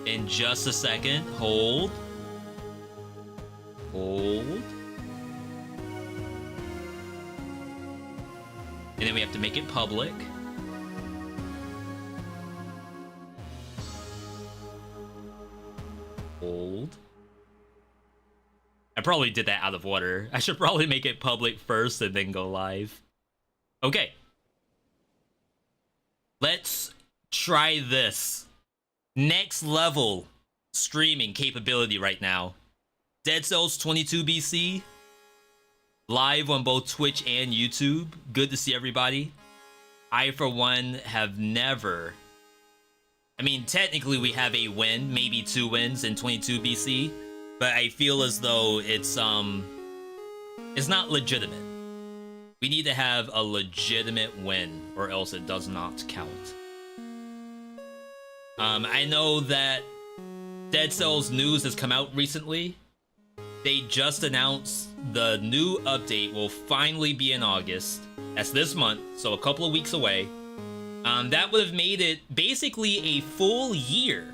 in just a second. Hold. Hold. And then we have to make it public. Hold. I probably did that out of order. I should probably make it public first and then go live. Okay. Let's try this. Next level streaming capability right now. Dead Cells 22 BC. Live on both Twitch and YouTube. Good to see everybody. I, for one, have never... I mean, technically we have a win, maybe 2 wins in 22 BC, but I feel as though it's not legitimate. We need to have a legitimate win, or else it does not count. I know that Dead Cells news has come out recently. They just announced the new update will finally be in August. That's this month, so a couple of weeks away. That would have made it basically a full year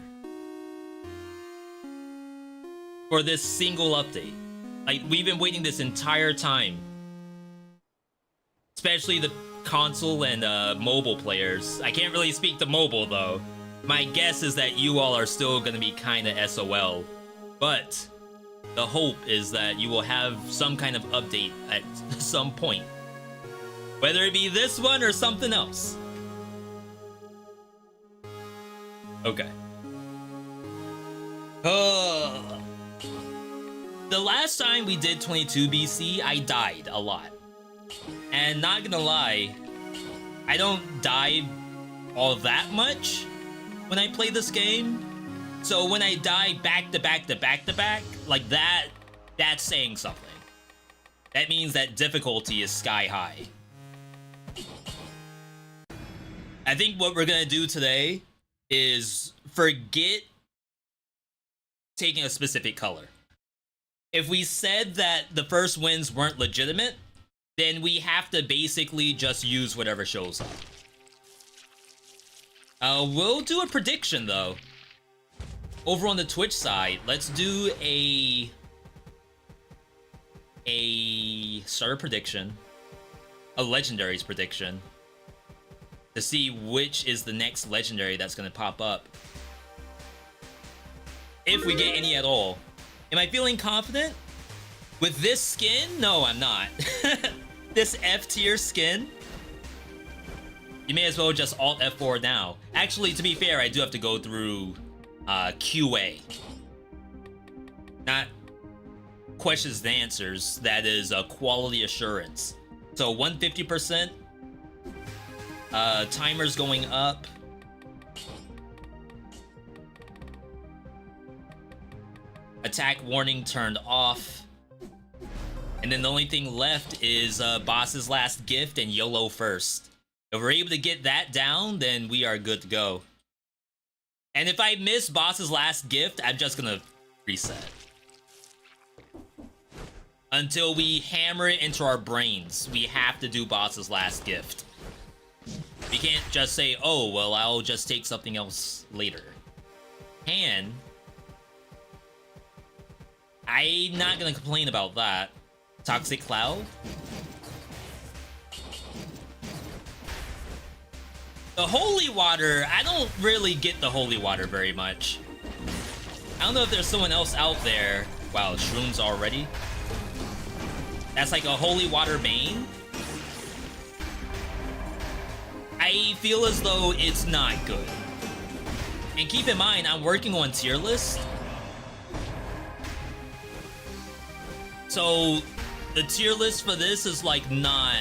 for this single update. Like, we've been waiting this entire time. Especially the console and mobile players. I can't really speak to mobile, though. My guess is that you all are still going to be kind of SOL. But the hope is that you will have some kind of update at some point. Whether it be this one or something else. Okay. The last time we did 22 BC, I died a lot. And not gonna lie, I don't die all that much when I play this game. So when I die back to back to back to back, like that, that's saying something. That means that difficulty is sky high. I think what we're gonna do today is forget taking a specific color. If we said that the first wins weren't legitimate, then we have to basically just use whatever shows up. We'll do a prediction though. Over on the Twitch side, let's do a starter prediction, a legendaries prediction, to see which is the next legendary that's gonna pop up. If we get any at all. Am I feeling confident? With this skin? No, I'm not. This F tier skin? You may as well just Alt F4 now. Actually, to be fair, I do have to go through QA. Not questions and answers, that is quality assurance. So 150%. Timer's going up. Attack warning turned off. And then the only thing left is boss's last gift and YOLO first. If we're able to get that down, then we are good to go. And if I miss boss's last gift, I'm just gonna reset. Until we hammer it into our brains, we have to do boss's last gift. We can't just say, oh, well, I'll just take something else later. And I'm not gonna complain about that. Toxic Cloud? The Holy Water, I don't really get the Holy Water very much. I don't know if there's someone else out there. Wow, shrooms already? That's like a Holy Water main? I feel as though it's not good. And keep in mind, I'm working on tier list. So the tier list for this is like not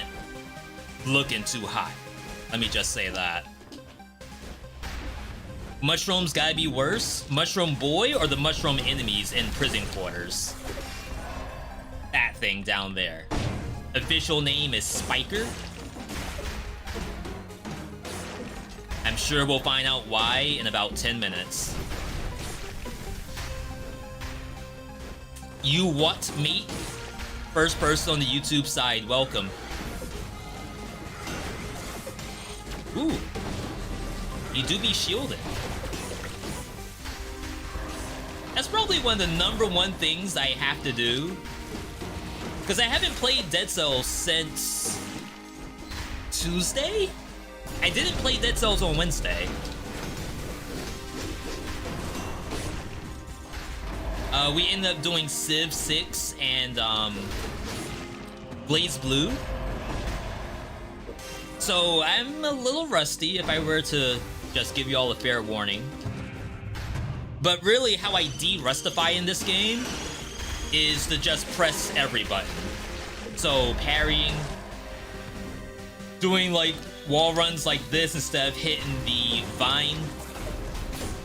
looking too high. Let me just say that. Mushrooms gotta be worse? Mushroom Boy or the mushroom enemies in prison quarters? That thing down there. Official name is Spiker. I'm sure we'll find out why in about 10 minutes. You what, me? First person on the YouTube side, welcome. Ooh. You do be shielded. That's probably one of the #1 things I have to do. Because I haven't played Dead Cells since Tuesday? I didn't play Dead Cells on Wednesday. We ended up doing Civ 6 and Blaze Blue. So I'm a little rusty if I were to just give you all a fair warning. But really how I de-rustify in this game is to just press every button. So parrying, doing like wall runs like this instead of hitting the vine.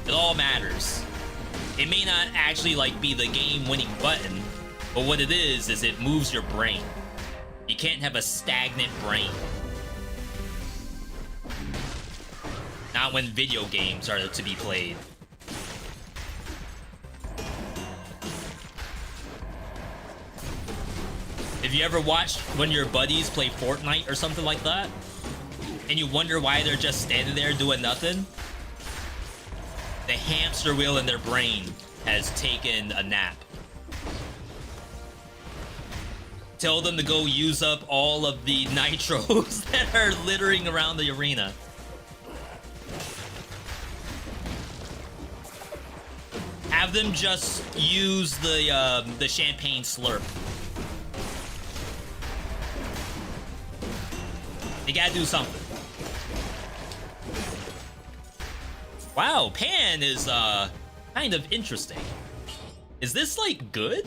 It all matters. It may not actually like be the game-winning button, but what it is it moves your brain. You can't have a stagnant brain. Not when video games are to be played. If you ever watched when your buddies play Fortnite or something like that, and you wonder why they're just standing there doing nothing, the hamster wheel in their brain has taken a nap. Tell them to go use up all of the nitros that are littering around the arena. Have them just use the champagne slurp. You gotta do something. Wow, Pan is kind of interesting. Is this like good?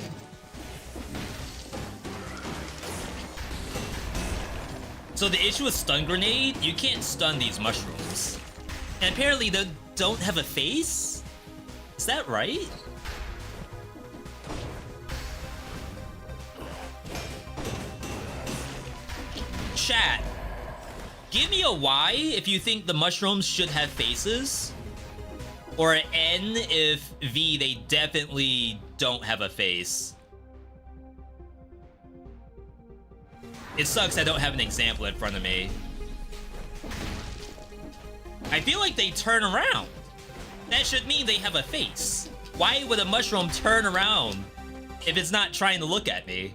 So the issue with stun grenade, you can't stun these mushrooms. And apparently they don't have a face? Is that right? Chat, give me a Y if you think the mushrooms should have faces. Or an N if V, they definitely don't have a face. It sucks I don't have an example in front of me. I feel like they turn around. That should mean they have a face. Why would a mushroom turn around if it's not trying to look at me?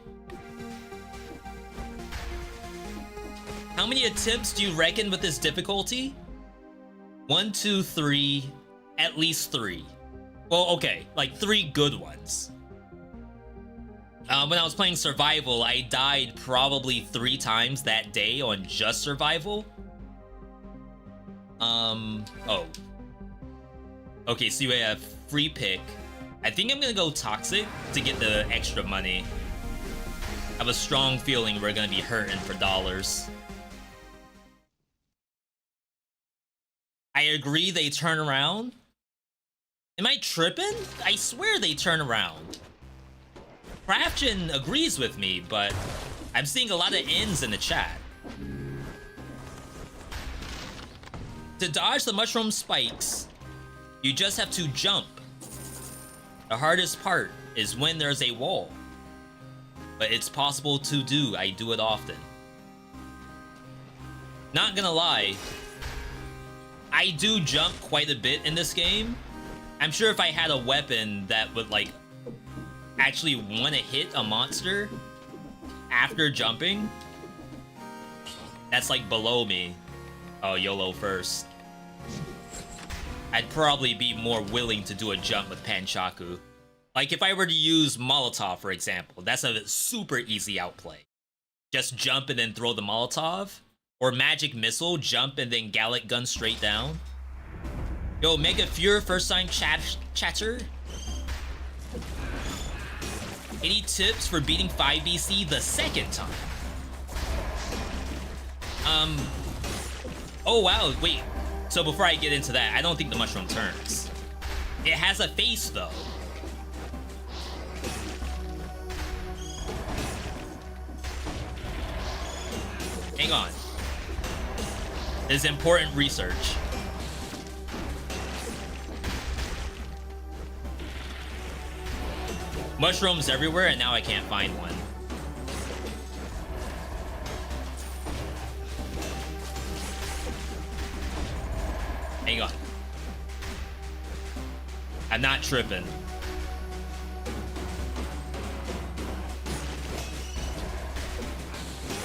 How many attempts do you reckon with this difficulty? 1, 2, 3, at least 3. Well, okay, like 3 good ones. When I was playing survival, I died probably 3 times that day on just survival. Oh. Okay, so you have free pick. I think I'm gonna go toxic to get the extra money. I have a strong feeling we're gonna be hurting for dollars. I agree they turn around. Am I tripping? I swear they turn around. Craftgen agrees with me, but I'm seeing a lot of N's in the chat. To dodge the mushroom spikes, you just have to jump. The hardest part is when there's a wall. But it's possible to do. I do it often. Not gonna lie, I do jump quite a bit in this game. I'm sure if I had a weapon that would like actually want to hit a monster after jumping, that's like below me. Oh, YOLO first. I'd probably be more willing to do a jump with Panchaku. Like if I were to use Molotov, for example, that's a super easy outplay. Just jump and then throw the Molotov. Or Magic Missile, jump and then Gallic Gun straight down. Yo, Mega Fury, first time chatter. Any tips for beating 5BC the second time? Oh wow, wait. So before I get into that, I don't think the mushroom turns. It has a face though. Hang on. This is important research. Mushrooms everywhere, and now I can't find one. Hang on. I'm not tripping.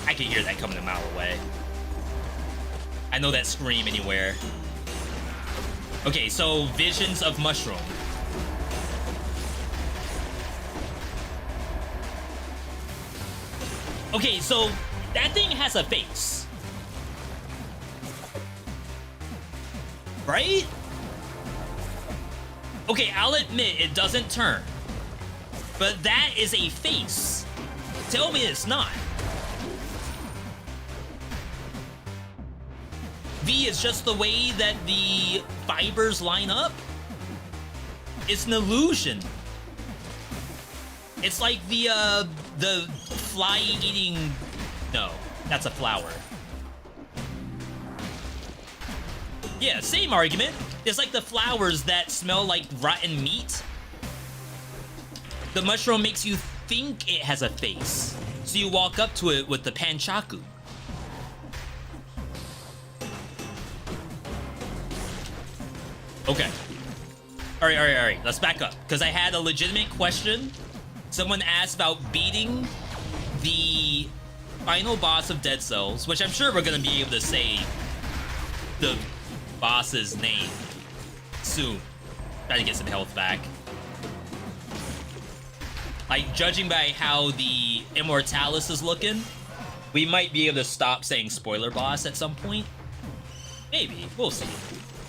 I can hear that coming a mile away. I know that scream anywhere. Okay, so visions of mushroom. Okay, so that thing has a face. Right? Okay, I'll admit it doesn't turn. But that is a face. Tell me it's not. V is just the way that the fibers line up. It's an illusion. It's like the fly eating... No, that's a flower. Yeah, same argument. It's like the flowers that smell like rotten meat. The mushroom makes you think it has a face, so you walk up to it with the panchaku. Okay. Alright. Let's back up, because I had a legitimate question. Someone asked about beating the final boss of Dead Cells, which I'm sure we're going to be able to say the boss's name soon. Try to get some health back. Like, judging by how the Immortalis is looking, we might be able to stop saying spoiler boss at some point. Maybe. We'll see.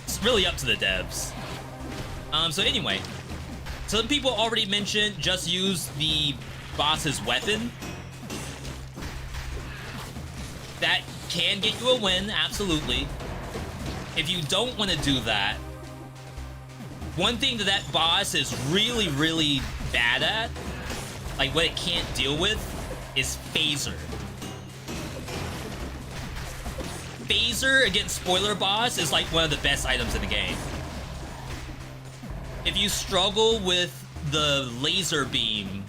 It's really up to the devs. So anyway, some people already mentioned just use the boss's weapon. That can get you a win, absolutely. If you don't want to do that, one thing that boss is really, really bad at, like what it can't deal with, is Phaser. Phaser against spoiler boss is like one of the best items in the game. If you struggle with the laser beam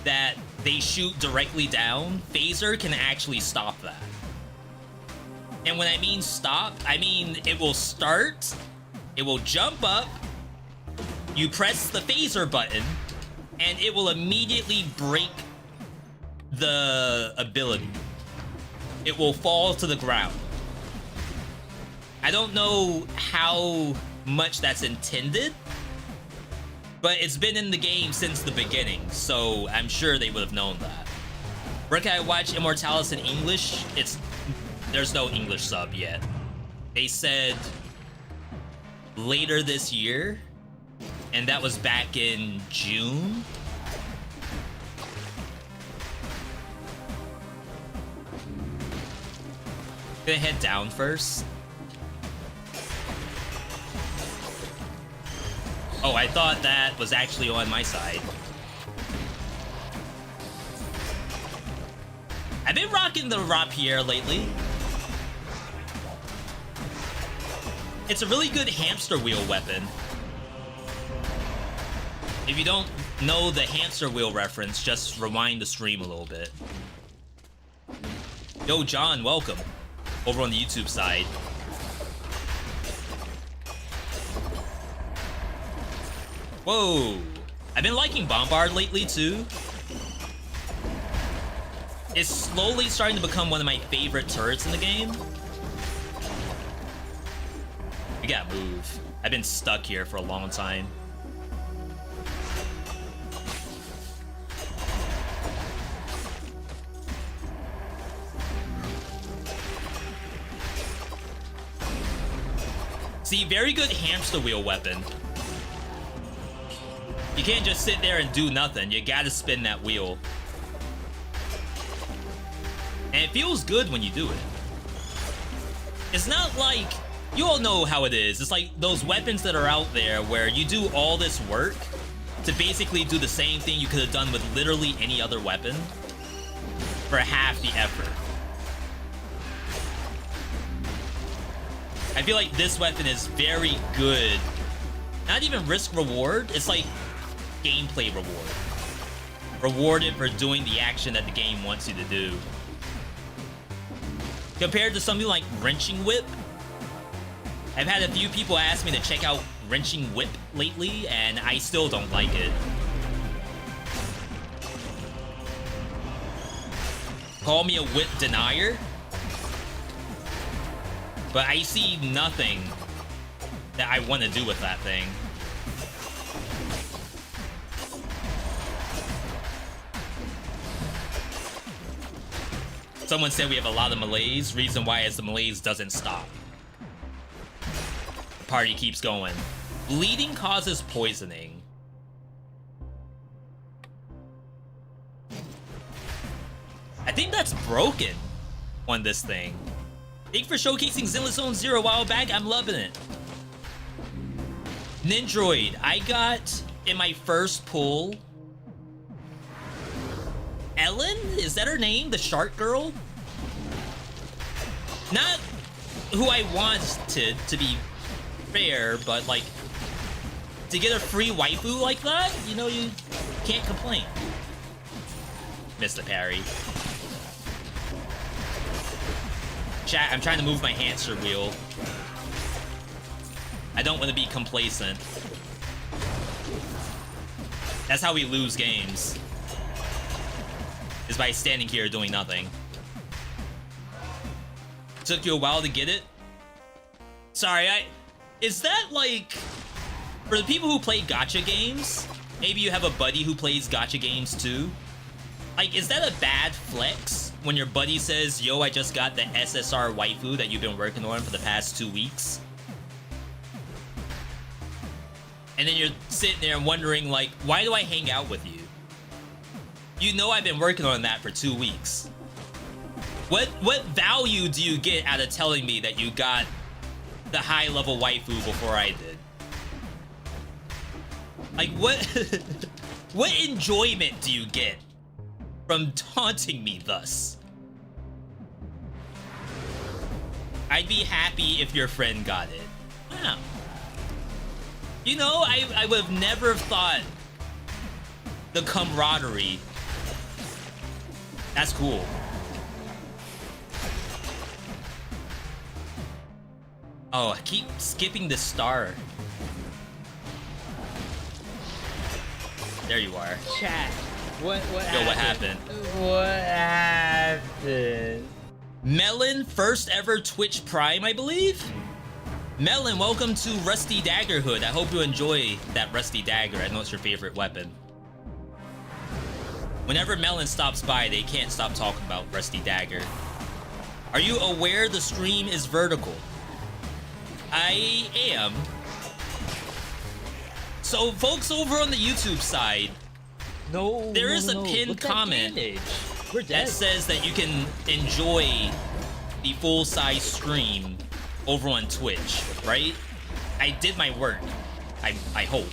that they shoot directly down, Phaser can actually stop that. And when I mean stop, I mean it will start, it will jump up, you press the Phaser button, and it will immediately break the ability. It will fall to the ground. I don't know how much that's intended, but it's been in the game since the beginning, so I'm sure they would have known that. Where can I watch Immortalis in English? There's no English sub yet. They said later this year, and that was back in June. Gonna head down first. Oh, I thought that was actually on my side. I've been rocking the rapier lately. It's a really good hamster wheel weapon. If you don't know the hamster wheel reference, just rewind the stream a little bit. Yo, John, welcome. Over on the YouTube side. Whoa. I've been liking Bombard lately, too. It's slowly starting to become one of my favorite turrets in the game. We gotta move. I've been stuck here for a long time. See, very good hamster wheel weapon. You can't just sit there and do nothing. You gotta spin that wheel. And it feels good when you do it. It's not like... You all know how it is. It's like those weapons that are out there where you do all this work to basically do the same thing you could have done with literally any other weapon for half the effort. I feel like this weapon is very good. Not even risk reward. It's like gameplay reward. Rewarded for doing the action that the game wants you to do. Compared to something like Wrenching Whip, I've had a few people ask me to check out Wrenching Whip lately, and I still don't like it. Call me a whip denier. But I see nothing that I want to do with that thing. Someone said we have a lot of malaise. Reason why is the malaise doesn't stop. The party keeps going. Bleeding causes poisoning. I think that's broken on this thing. Thank you for showcasing Zenless Zone Zero a while back. I'm loving it. Nindroid, I got in my first pull. Ellen? Is that her name? The shark girl? Not who I wanted, to be fair, but like, to get a free waifu like that, you know, you can't complain. Missed the parry. Chat, I'm trying to move my hamster wheel. I don't want to be complacent. That's how we lose games. Is by standing here doing nothing. Took you a while to get it? Sorry, is that like... For the people who play gacha games, maybe you have a buddy who plays gacha games too. Like, is that a bad flex when your buddy says, yo, I just got the SSR waifu that you've been working on for the past 2 weeks? And then you're sitting there wondering, like, why do I hang out with you? You know I've been working on that for 2 weeks. What value do you get out of telling me that you got the high-level waifu before I did? Like, what enjoyment do you get from taunting me thus? I'd be happy if your friend got it. Wow. You know, I would have never thought the camaraderie. That's cool. Oh, I keep skipping the star. There you are. Chat. What happened? What happened? Melon, first ever Twitch Prime, I believe? Melon, welcome to Rusty Daggerhood. I hope you enjoy that Rusty Dagger. I know it's your favorite weapon. Whenever Melon stops by, they can't stop talking about Rusty Dagger. Are you aware the stream is vertical? I am. So, folks over on the YouTube side, there is a pinned comment that says that you can enjoy the full-size stream over on Twitch, right? I did my work. I hope.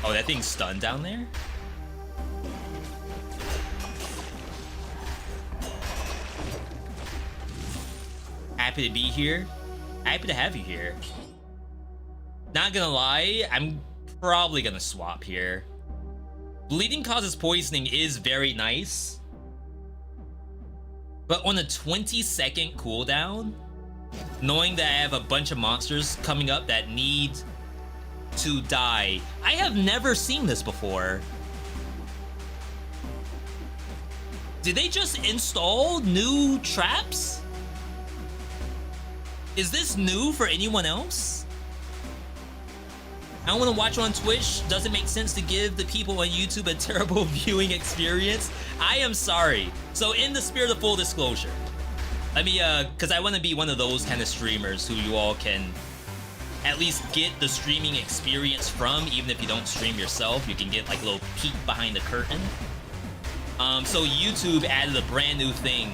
Oh, that thing's stunned down there? Happy to be here. Happy to have you here. Not gonna lie, I'm probably gonna swap here. Bleeding causes poisoning is very nice. But on a 20-second cooldown, knowing that I have a bunch of monsters coming up that need to die, I have never seen this before. Did they just install new traps? Is this new for anyone else? I don't want to watch on Twitch. Doesn't make sense to give the people on YouTube a terrible viewing experience. I am sorry. So in the spirit of full disclosure, let me, because I want to be one of those kind of streamers who you all can at least get the streaming experience from, even if you don't stream yourself. You can get like a little peek behind the curtain. So YouTube added a brand new thing,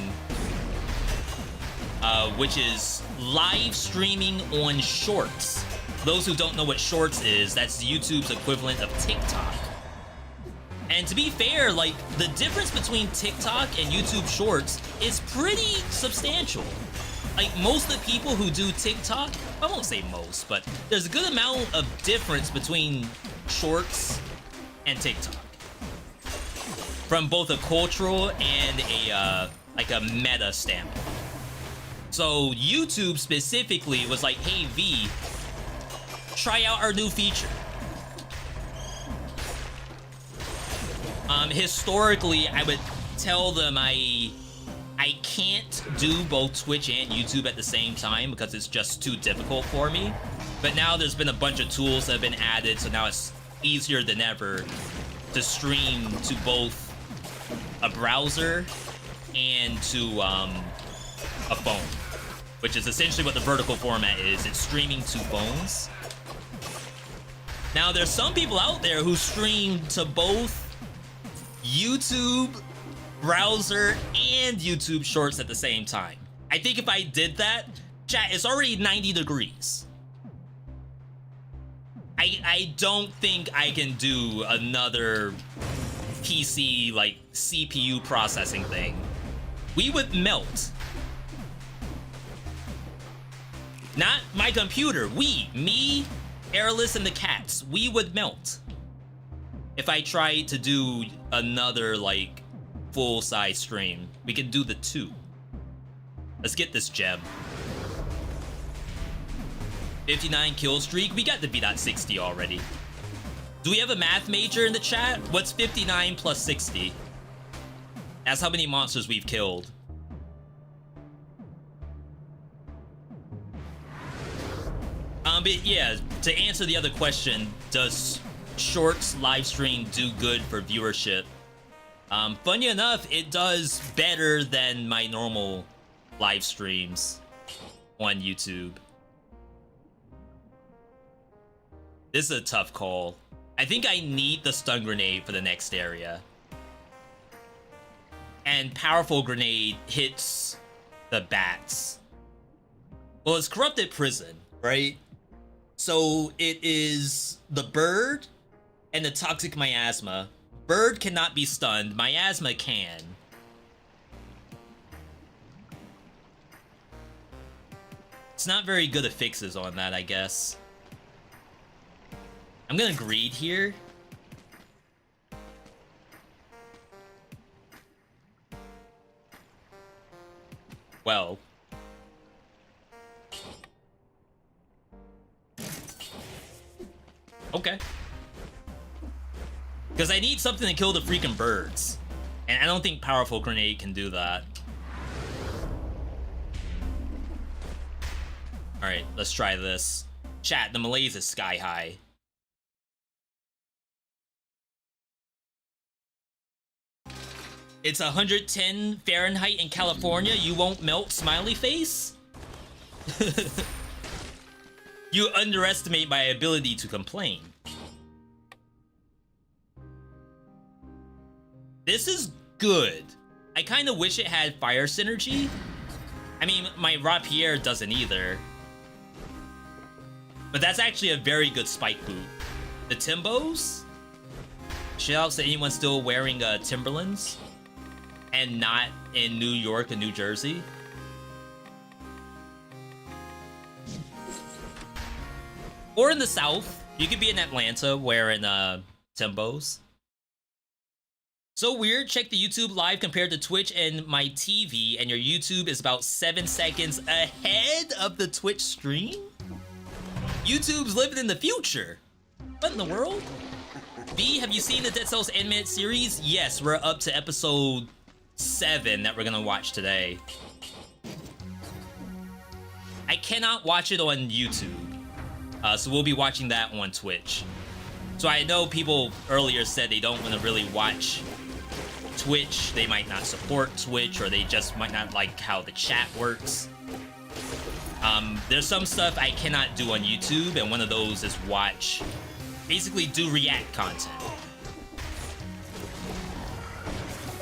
which is live streaming on Shorts. Those who don't know what Shorts is, that's YouTube's equivalent of TikTok. And to be fair, like, the difference between TikTok and YouTube Shorts is pretty substantial. Like, most of the people who do TikTok, I won't say most, but there's a good amount of difference between Shorts and TikTok. From both a cultural and a, like a meta standpoint. So YouTube specifically was like, hey V, try out our new feature. Historically, I would tell them I can't do both Twitch and YouTube at the same time because it's just too difficult for me. But now there's been a bunch of tools that have been added, so now it's easier than ever to stream to both a browser and to a phone, which is essentially what the vertical format is. It's streaming to phones. Now, there's some people out there who stream to both YouTube, browser, and YouTube Shorts at the same time. I think if I did that, chat, it's already 90 degrees. I don't think I can do another PC, like, CPU processing thing. We would melt. Not my computer. Me, Airless, and the cats. We would melt. If I tried to do another, like, full-size stream. We can do the 2. Let's get this gem. 59 kill streak. We got the Veedotme 60 already. Do we have a math major in the chat? What's 59 plus 60? That's how many monsters we've killed. But yeah, to answer the other question, does Shorts live stream do good for viewership? Funny enough, it does better than my normal live streams on YouTube. This is a tough call. I think I need the stun grenade for the next area. And powerful grenade hits the bats. Well, it's corrupted prison, right? So it is the bird and the toxic miasma. Bird cannot be stunned. Miasma can. It's not very good affixes on that, I guess. I'm gonna greed here. Well. Okay. Because I need something to kill the freaking birds. And I don't think powerful grenade can do that. Alright, let's try this. Chat, the malaise is sky high. It's 110 Fahrenheit in California. You won't melt, smiley face? You underestimate my ability to complain. This is good. I kind of wish it had fire synergy. I mean, my Rapier doesn't either. But that's actually a very good spike boot. The Timbos? Shoutouts to anyone still wearing Timberlands and not in New York and New Jersey. Or in the South. You could be in Atlanta wearing Timbos. So weird, check the YouTube live compared to Twitch and my TV, and your YouTube is about 7 seconds ahead of the Twitch stream? YouTube's living in the future. What in the world? B, have you seen the Dead Cells Animated series? Yes, we're up to episode 7 that we're gonna watch today. I cannot watch it on YouTube, so we'll be watching that on Twitch. So I know people earlier said they don't want to really watch Twitch, they might not support Twitch, or they just might not like how the chat works. There's some stuff I cannot do on YouTube, and one of those is watch, basically do react content.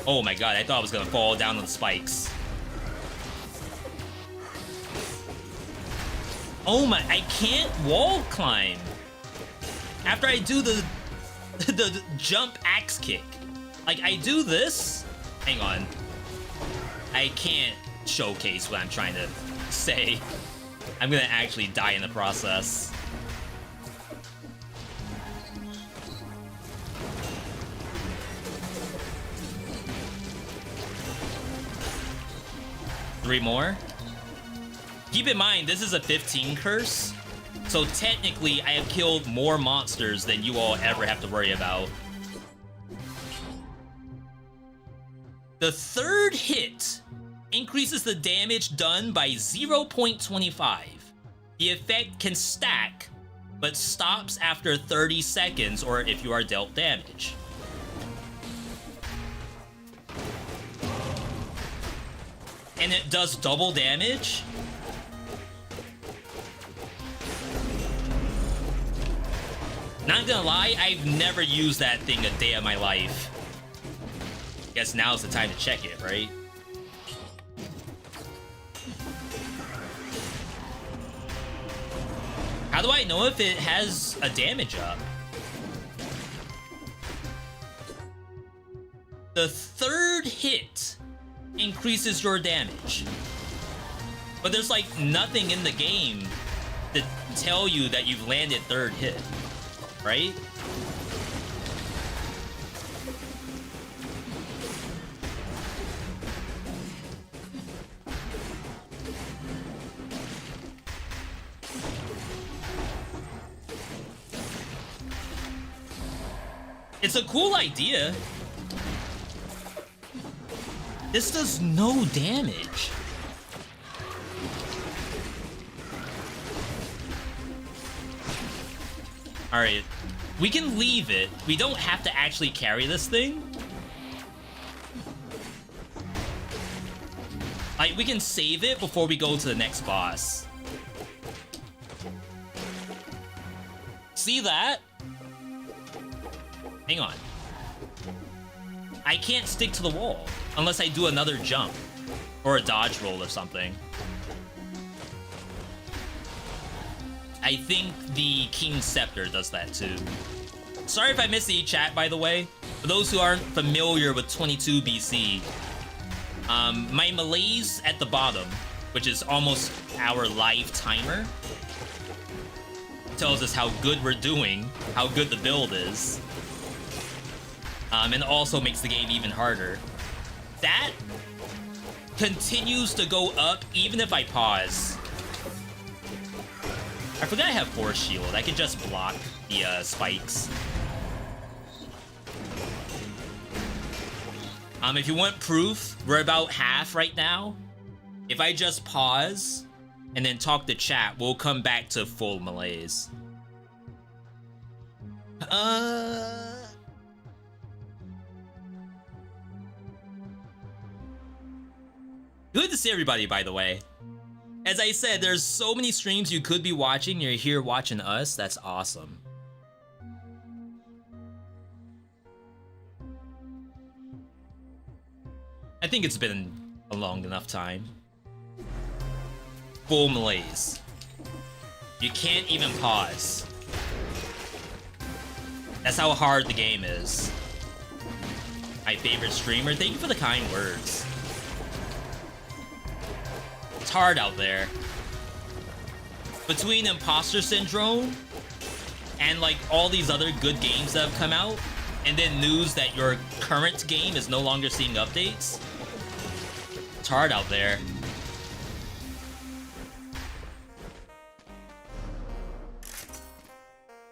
Oh my god, I thought I was gonna fall down on the spikes. Oh my, I can't wall climb after I do the jump axe kick. Like, I do this. Hang on. I can't showcase what I'm trying to say. I'm gonna actually die in the process. Three more. Keep in mind, this is a 15 curse. So technically, I have killed more monsters than you all ever have to worry about. The third hit increases the damage done by 0.25. The effect can stack, but stops after 30 seconds or if you are dealt damage. And it does double damage. Not gonna lie, I've never used that thing a day of my life. Guess now's the time to check it, right? How do I know if it has a damage up? The third hit increases your damage. But there's like nothing in the game to tell you that you've landed third hit, right? It's a cool idea. This does no damage. Alright, we can leave it. We don't have to actually carry this thing. Like, we can save it before we go to the next boss. See that? Hang on. I can't stick to the wall unless I do another jump or a dodge roll or something. I think the King's Scepter does that too. Sorry if I missed the chat, by the way. For those who aren't familiar with 22 BC, my malaise at the bottom, which is almost our live timer, tells us how good we're doing, how good the build is. And also makes the game even harder. That continues to go up even if I pause. I forgot I have Force Shield. I can just block the spikes. If you want proof, we're about half right now. If I just pause and then talk to chat, we'll come back to full malaise. Good to see everybody, by the way. As I said, there's so many streams you could be watching. You're here watching us. That's awesome. I think it's been a long enough time. Full malaise. You can't even pause. That's how hard the game is. My favorite streamer, thank you for the kind words. It's hard out there. Between Imposter Syndrome and like all these other good games that have come out, and then news that your current game is no longer seeing updates, it's hard out there.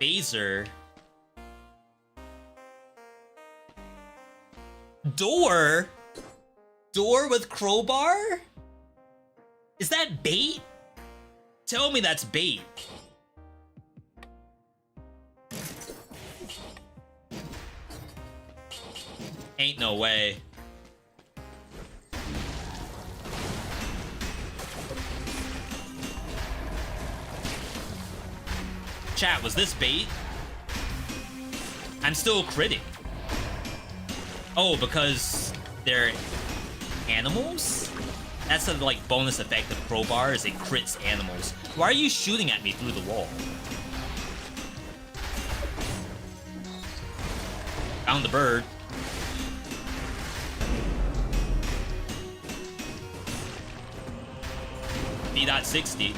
Phaser. Door? Door with crowbar? Is that bait? Tell me that's bait. Ain't no way. Chat, was this bait? I'm still critting. Oh, because they're animals? That's the like bonus effect of crowbar, is it crits animals. Why are you shooting at me through the wall? Found the bird. V.60.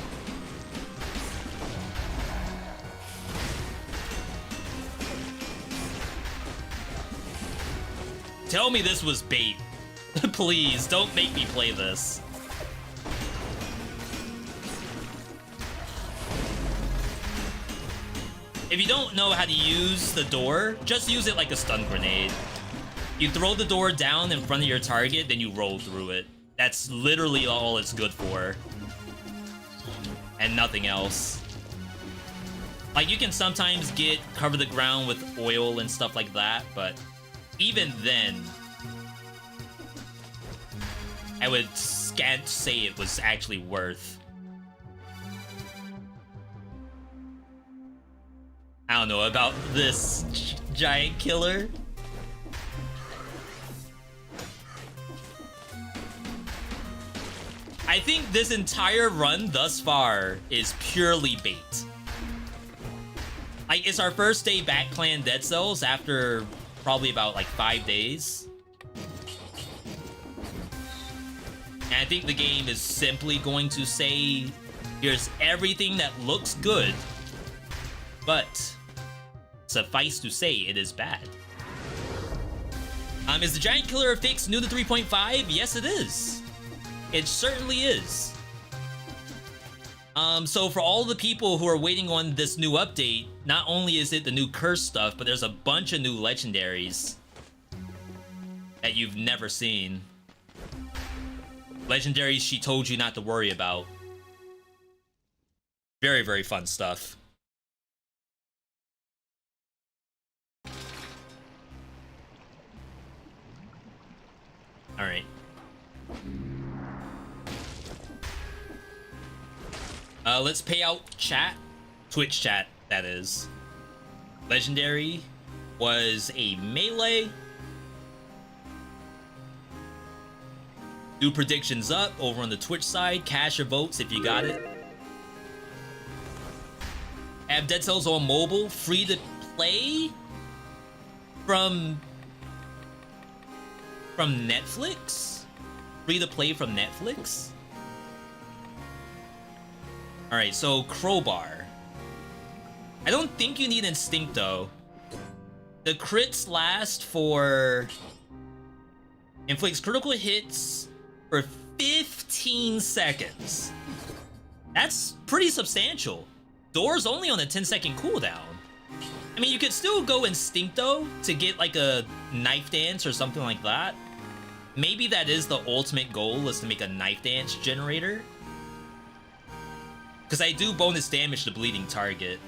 Tell me this was bait. Please, don't make me play this. If you don't know how to use the door, just use it like a stun grenade. You throw the door down in front of your target, then you roll through it. That's literally all it's good for. And nothing else. Like, you can sometimes cover the ground with oil and stuff like that, but even then, I would can't say it was actually worth. I don't know about this giant killer. I think this entire run thus far is purely bait. Like, it's our first day back playing Dead Cells after probably about like 5 days. And I think the game is simply going to say, here's everything that looks good, but suffice to say, it is bad. Is the giant killer fix new to 3.5? Yes, it is. It certainly is. So for all the people who are waiting on this new update, not only is it the new curse stuff, but there's a bunch of new legendaries that you've never seen. Legendaries she told you not to worry about. Very, very fun stuff. Alright. Let's pay out chat. Twitch chat, that is. Legendary was a melee. Do predictions up over on the Twitch side. Cash your votes if you got it. Have Dead Cells on mobile. Free to play from Netflix? Free to play from Netflix? Alright, so Crowbar. I don't think you need Instincto. The crits last for... inflicts critical hits for 15 seconds. That's pretty substantial. Door's only on a 10-second cooldown. I mean, you could still go Instincto to get like a knife dance or something like that. Maybe that is the ultimate goal, is to make a knife dance generator. Because I do bonus damage to bleeding target.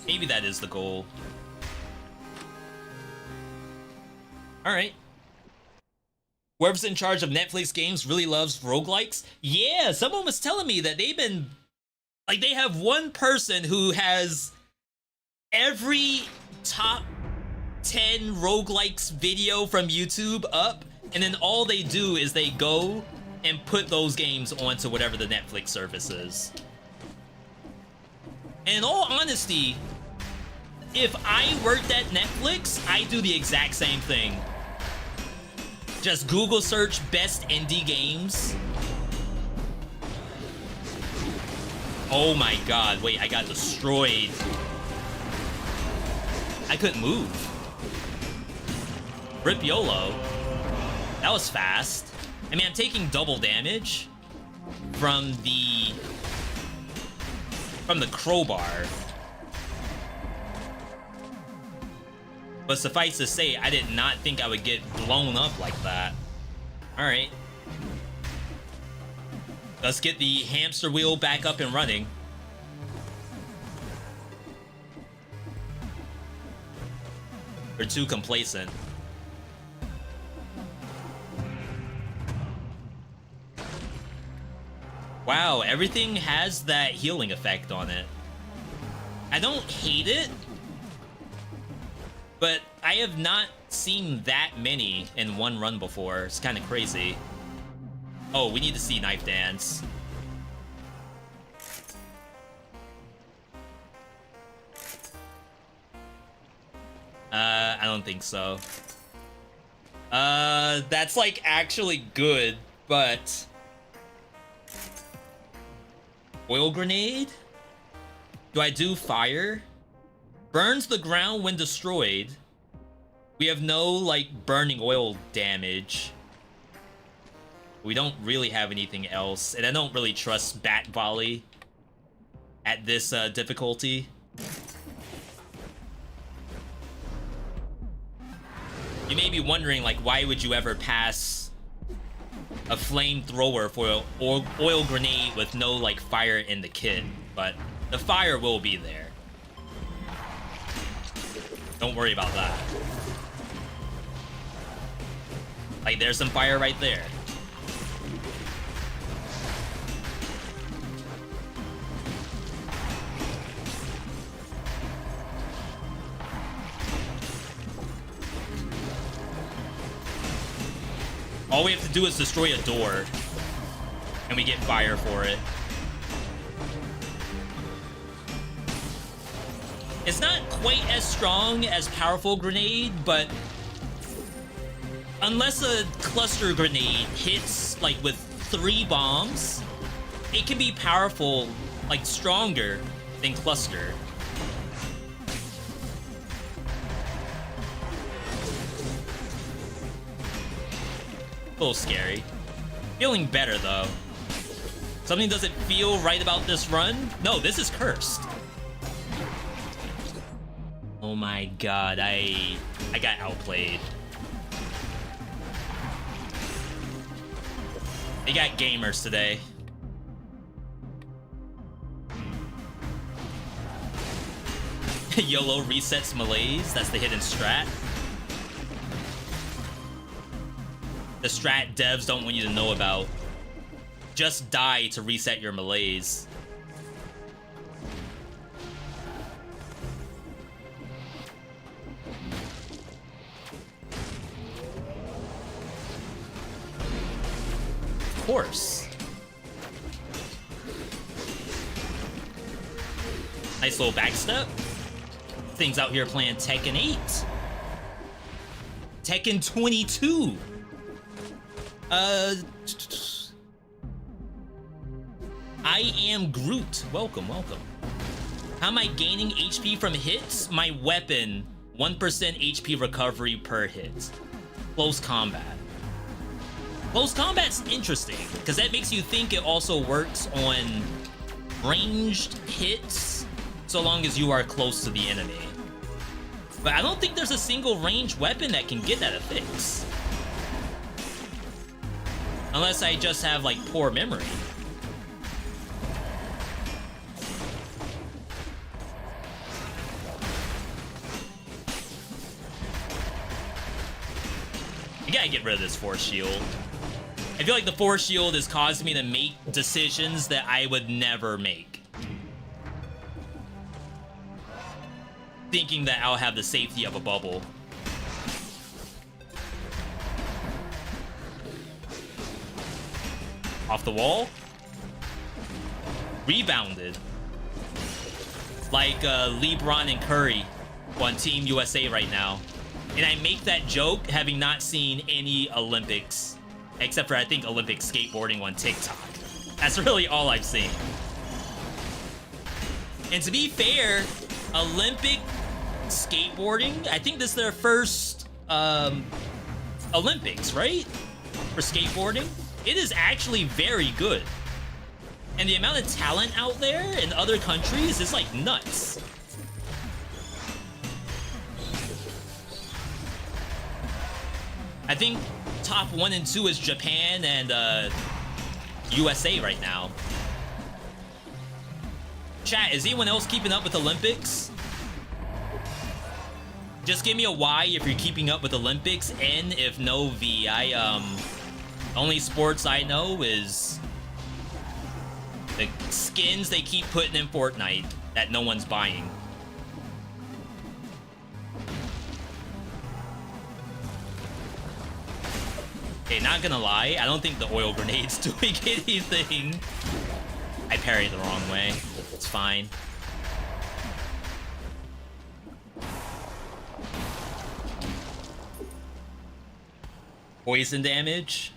Maybe that is the goal. Alright. Whoever's in charge of Netflix games really loves roguelikes. Yeah, someone was telling me that they've been... like, they have one person who has every top 10 roguelikes video from YouTube up, and then all they do is they go and put those games onto whatever the Netflix service is. And in all honesty, if I worked at Netflix, I'd do the exact same thing. Just Google search best indie games. Oh my god, wait, I got destroyed. I couldn't move. Rip YOLO. That was fast. I mean, I'm taking double damage from the crowbar. But suffice to say, I did not think I would get blown up like that. Alright. Let's get the hamster wheel back up and running. We're too complacent. Wow, everything has that healing effect on it. I don't hate it, but I have not seen that many in one run before. It's kind of crazy. Oh, we need to see Knife Dance. I don't think so. That's like actually good, but... Oil grenade? Do I do fire? Burns the ground when destroyed. We have no, like, burning oil damage. We don't really have anything else, and I don't really trust Bat Volley at this difficulty. You may be wondering, like, why would you ever pass a flamethrower for an oil grenade with no, like, fire in the kit? But the fire will be there. Don't worry about that. Like, there's some fire right there. All we have to do is destroy a door, and we get fire for it. It's not quite as strong as powerful grenade, but unless a cluster grenade hits like with 3 bombs, it can be powerful, like stronger than cluster. A little scary. Feeling better though. Something doesn't feel right about this run. No, this is cursed. Oh my god, I got outplayed. They got gamers today. YOLO resets malaise. That's the hidden strat. The strat devs don't want you to know about. Just die to reset your malaise. Of course. Nice little backstep. Things out here playing Tekken 8. Tekken 22. I am Groot. Welcome, welcome. How am I gaining HP from hits? My weapon, 1% HP recovery per hit. Close combat. Close combat's interesting, because that makes you think it also works on ranged hits, so long as you are close to the enemy. But I don't think there's a single ranged weapon that can get that a fix. Unless I just have, like, poor memory. You gotta get rid of this force shield. I feel like the force shield is causing me to make decisions that I would never make. Thinking that I'll have the safety of a bubble. Off the wall. Rebounded. Like LeBron and Curry on Team USA right now. And I make that joke having not seen any Olympics. Except for, I think, Olympic skateboarding on TikTok. That's really all I've seen. And to be fair, Olympic skateboarding, I think this is their first Olympics, right? For skateboarding. It is actually very good. And the amount of talent out there in other countries is like nuts. I think top 1 and 2 is Japan and USA right now. Chat, is anyone else keeping up with Olympics? Just give me a Y if you're keeping up with Olympics, N if no, V. Only sports I know is the skins they keep putting in Fortnite that no one's buying. Okay, not gonna lie, I don't think the oil grenade's doing anything. I parried the wrong way. It's fine. Poison damage?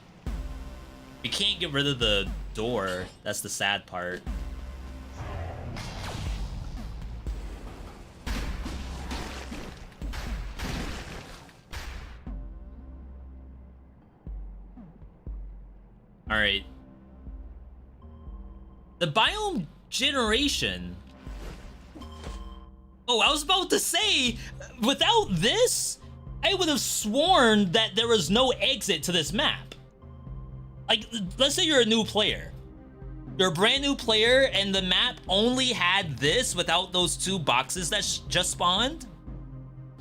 We can't get rid of the door. That's the sad part. Alright. The biome generation. Oh, I was about to say, without this, I would have sworn that there was no exit to this map. Like, let's say you're a new player. You're a brand new player and the map only had this without those 2 boxes that just spawned.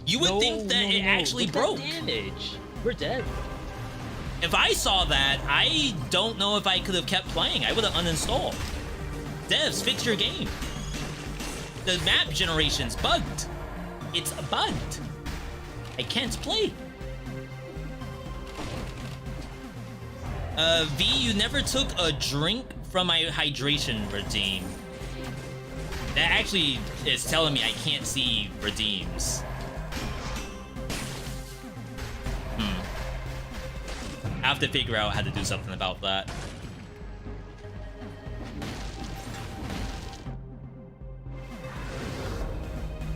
You would think that it actually broke. Damage. We're dead. If I saw that, I don't know if I could have kept playing. I would have uninstalled. Devs, fix your game. The map generation's bugged. It's bugged. I can't play. V, you never took a drink from my hydration redeem. That actually is telling me I can't see redeems. I have to figure out how to do something about that.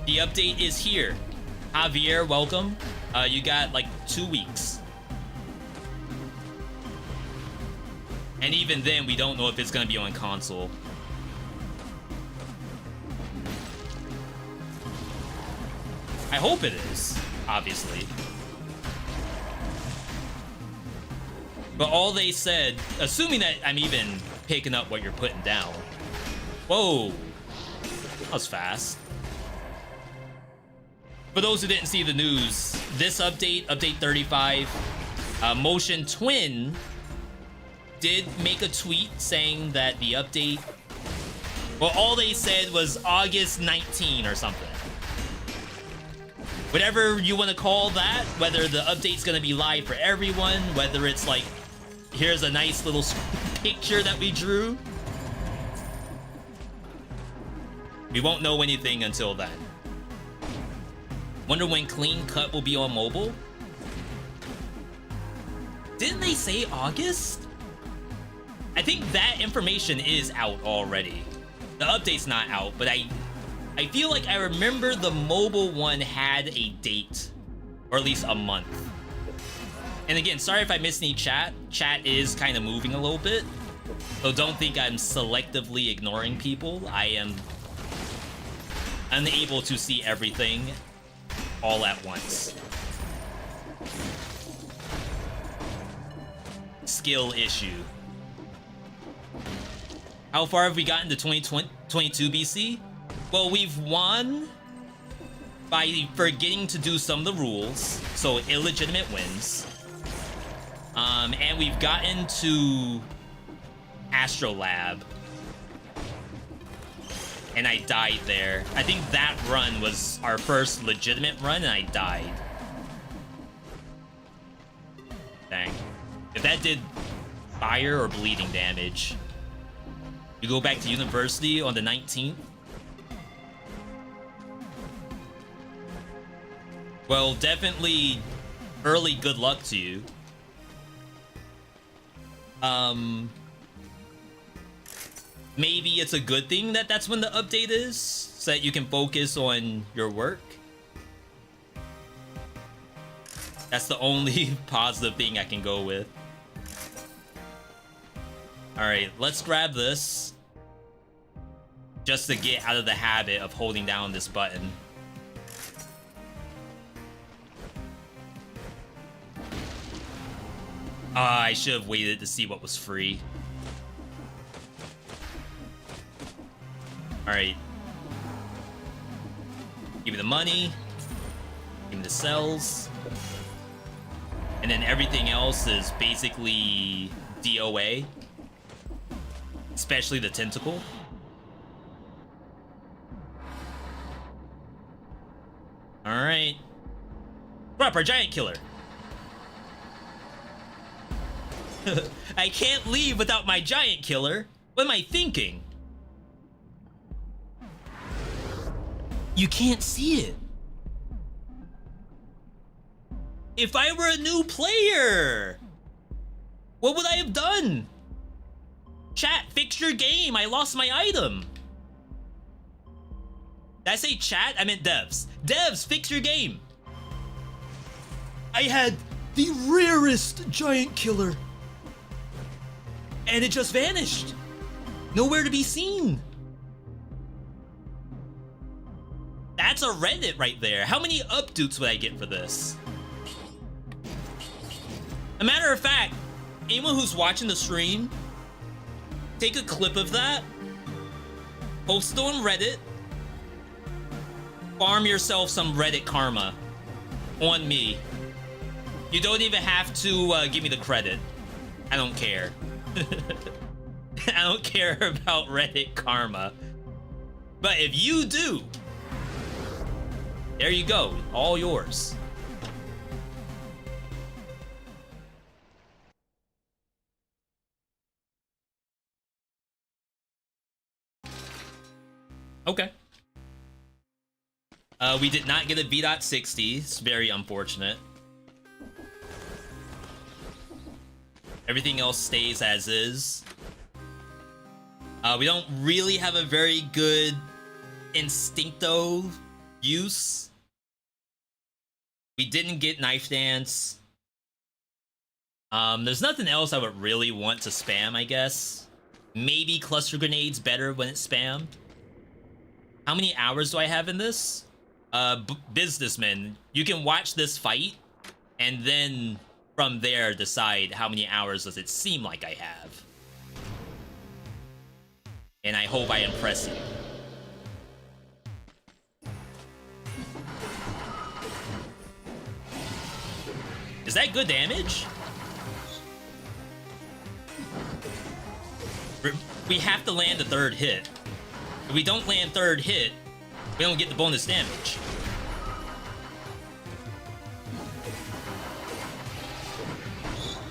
The update is here. Javier, welcome. You got like 2 weeks. And even then, we don't know if it's gonna be on console. I hope it is, obviously. But all they said, assuming that I'm even picking up what you're putting down. Whoa, that was fast. For those who didn't see the news, this update, update 35, Motion Twin did make a tweet saying that the update, well, all they said was August 19 or something. Whatever you want to call that, whether the update's gonna be live for everyone, whether it's like, here's a nice little picture that we drew. We won't know anything until then. Wonder when Clean Cut will be on mobile? Didn't they say August? I think that information is out already. The update's not out, but I feel like I remember the mobile one had a date, or at least a month. And again, sorry if I missed any chat. Chat is kind of moving a little bit, so don't think I'm selectively ignoring people. I am unable to see everything all at once. Skill issue. How far have we gotten to 2022 BC? Well, we've won by forgetting to do some of the rules, so illegitimate wins. And we've gotten to Astrolab. And I died there. I think that run was our first legitimate run, and I died. Dang. If that did fire or bleeding damage. You go back to university on the 19th? Well, definitely early good luck to you. Maybe it's a good thing that that's when the update is, so that you can focus on your work. That's the only positive thing I can go with. Alright, let's grab this. Just to get out of the habit of holding down this button. I should have waited to see what was free. Alright. Give me the money. Give me the cells. And then everything else is basically DOA. Especially the tentacle. Alright. Proper giant killer. I can't leave without my giant killer. What am I thinking? You can't see it. If I were a new player, what would I have done? Chat, fix your game. I lost my item. Did I say chat? I meant devs. Devs, fix your game. I had the rarest giant killer. And it just vanished. Nowhere to be seen. That's a Reddit right there. How many updates would I get for this? A matter of fact, anyone who's watching the stream, take a clip of that, post it on Reddit, farm yourself some Reddit karma on me. You don't even have to give me the credit. I don't care. I don't care about Reddit karma. But if you do, there you go, all yours. Okay. We did not get a V.60. It's very unfortunate. Everything else stays as is. We don't really have a very good Instincto use. We didn't get Knife Dance. There's nothing else I would really want to spam, I guess. Maybe Cluster Grenade's better when it's spammed. How many hours do I have in this? Businessman, you can watch this fight, and then from there decide how many hours does it seem like I have. And I hope I impress you. Is that good damage? We have to land the third hit. If we don't land third hit, we don't get the bonus damage.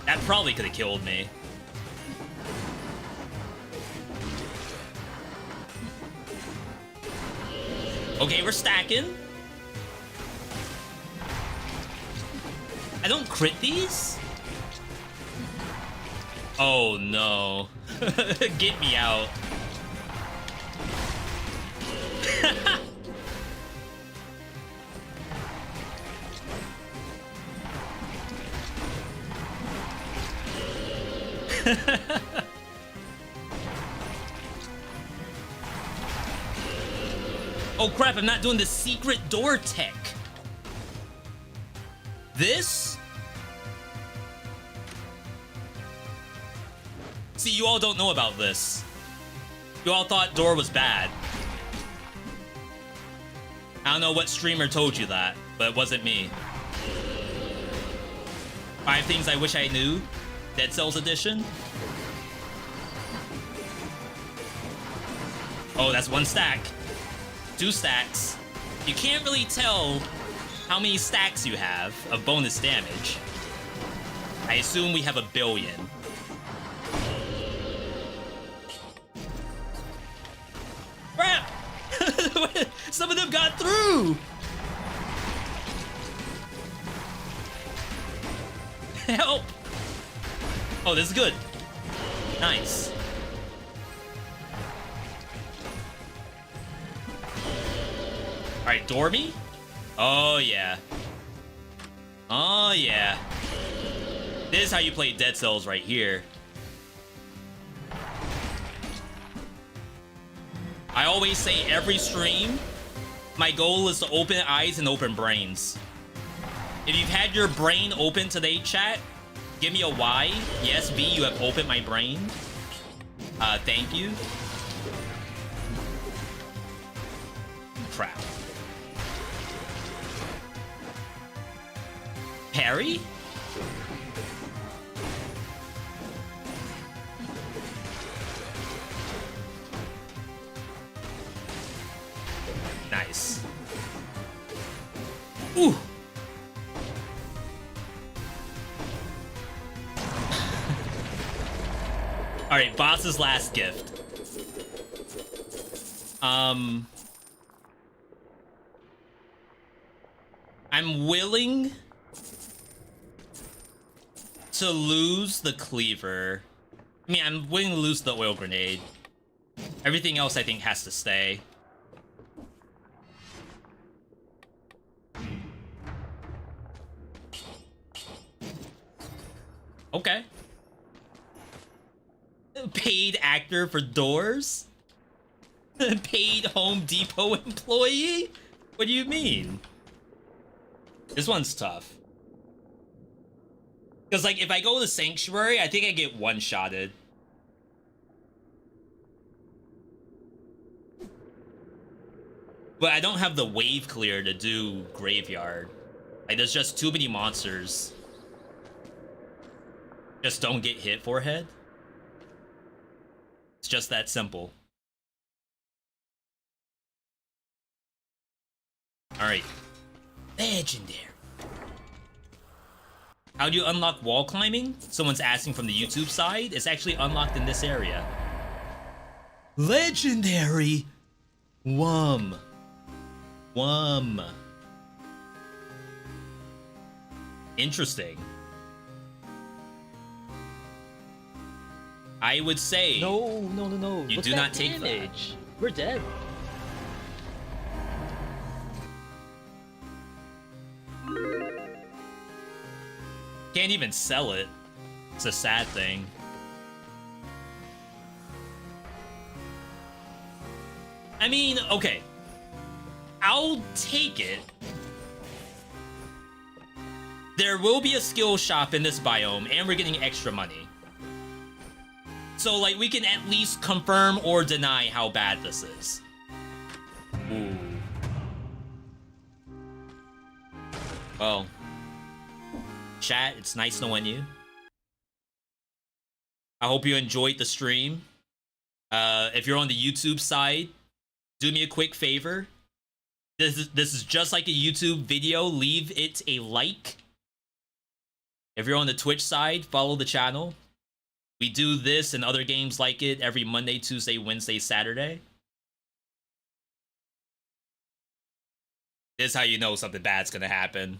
That probably could have killed me. Okay, we're stacking. I don't crit these? Oh no. Get me out. Oh crap, I'm not doing the secret door tech. This? See, you all don't know about this. You all thought door was bad. I don't know what streamer told you that, but it wasn't me. 5 things I wish I knew. Dead Cells edition. Oh, that's 1 stack. 2 stacks. You can't really tell how many stacks you have of bonus damage. I assume we have 1 billion. Crap! Some of them got through! Help! Oh, this is good. Nice. Alright, Dormy? Oh, yeah. Oh, yeah. This is how you play Dead Cells right here. I always say every stream, my goal is to open eyes and open brains. If you've had your brain open today, chat, give me a Y. Yes, B, you have opened my brain. Thank you. Crap. Parry? Nice. Ooh. Alright, boss's last gift. I'm willing to lose the cleaver. I mean, I'm willing to lose the oil grenade. Everything else I think has to stay. Okay. Paid actor for doors? Paid Home Depot employee? What do you mean? This one's tough. Because, like, if I go to Sanctuary, I think I get one-shotted. But I don't have the wave clear to do Graveyard. Like, there's just too many monsters. Just don't get hit, forehead. It's just that simple. Alright. Legendary. How do you unlock wall climbing? Someone's asking from the YouTube side. It's actually unlocked in this area. Legendary. Wum. Interesting. I would say... No. You Look do at not that take damage. We're dead. Can't even sell it. It's a sad thing. I mean, okay. I'll take it. There will be a skill shop in this biome, and we're getting extra money. So, like, we can at least confirm or deny how bad this is. Ooh. Well. Chat, it's nice knowing you. I hope you enjoyed the stream. If you're on the YouTube side, do me a quick favor. This is just like a YouTube video. Leave it a like. If you're on the Twitch side, follow the channel. We do this and other games like it every Monday, Tuesday, Wednesday, Saturday. This is how you know something bad's gonna happen.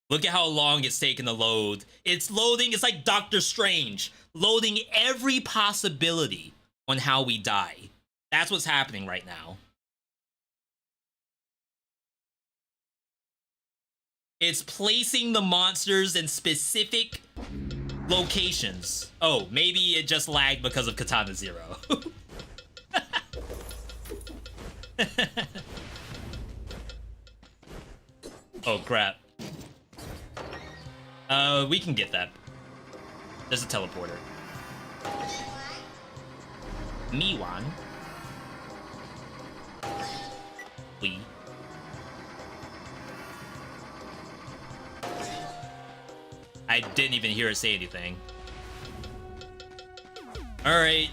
Look at how long it's taken to load. It's loading. It's like Doctor Strange. Loading every possibility on how we die. That's what's happening right now. It's placing the monsters in specific locations. Oh, maybe it just lagged because of Katana Zero. Oh, crap. We can get that. There's a teleporter. Miwan. We. I didn't even hear her say anything. Alright.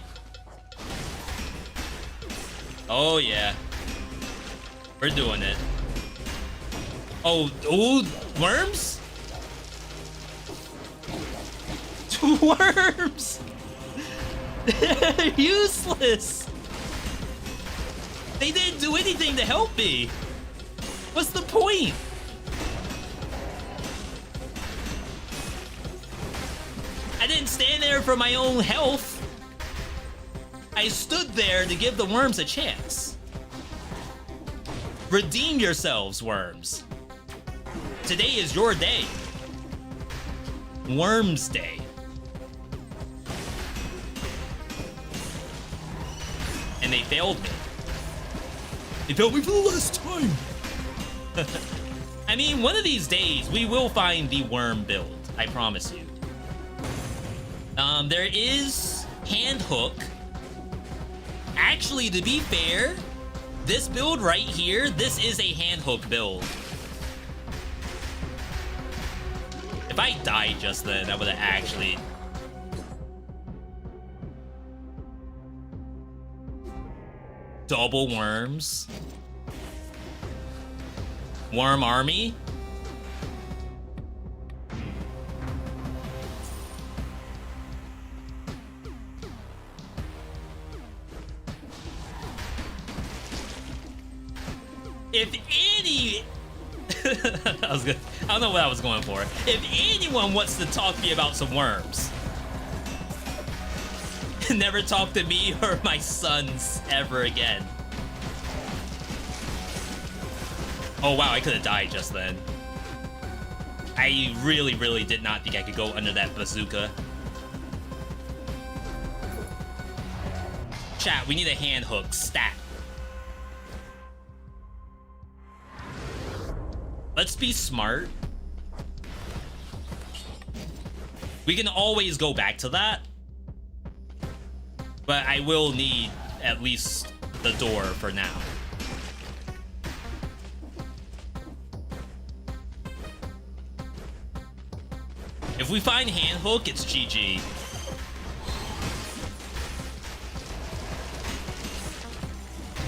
Oh, yeah. We're doing it. Oh, worms? Worms! They're useless! They didn't do anything to help me! What's the point? I didn't stand there for my own health. I stood there to give the worms a chance. Redeem yourselves, worms. Today is your day. Worms Day. And they failed me. They failed me for the last time. I mean, one of these days, we will find the worm build. I promise you. There is hand hook. Actually, to be fair, this build right here, this is a hand hook build. If I died just then, I would have actually... Double worms. Worm army. If any... I don't know what I was going for. If anyone wants to talk to me about some worms, never talk to me or my sons ever again. Oh wow, I could have died just then. I really did not think I could go under that bazooka. Chat, we need a hand hook stat. Let's be smart. We can always go back to that. But I will need at least the door for now. If we find hand hook, it's GG.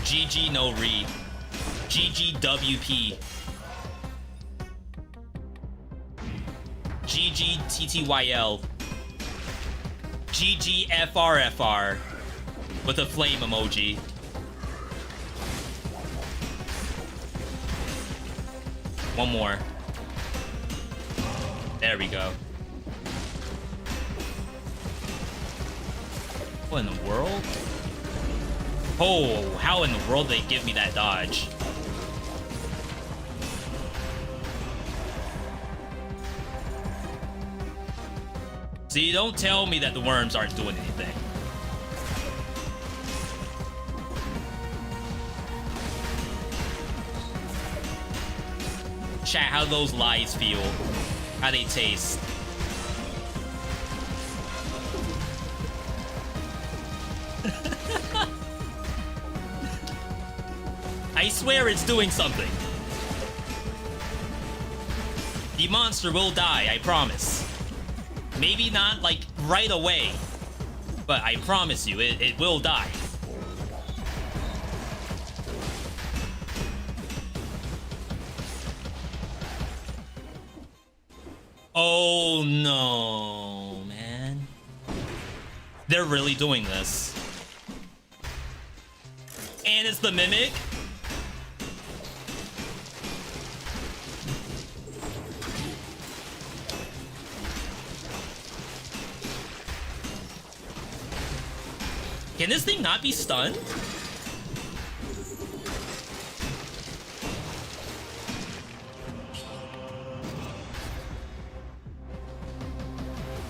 GG no re. GG WP. GG TTYL. GG FRFR. With a flame emoji. One more. There we go. What in the world? Oh, how in the world they give me that dodge? See, don't tell me that the worms aren't doing anything. Chat, how those lies feel? How they taste? I swear it's doing something. The monster will die, I promise. Maybe not, like, right away. But I promise you, it will die. Oh no, man. They're really doing this. And it's the Mimic? Can this thing not be stunned?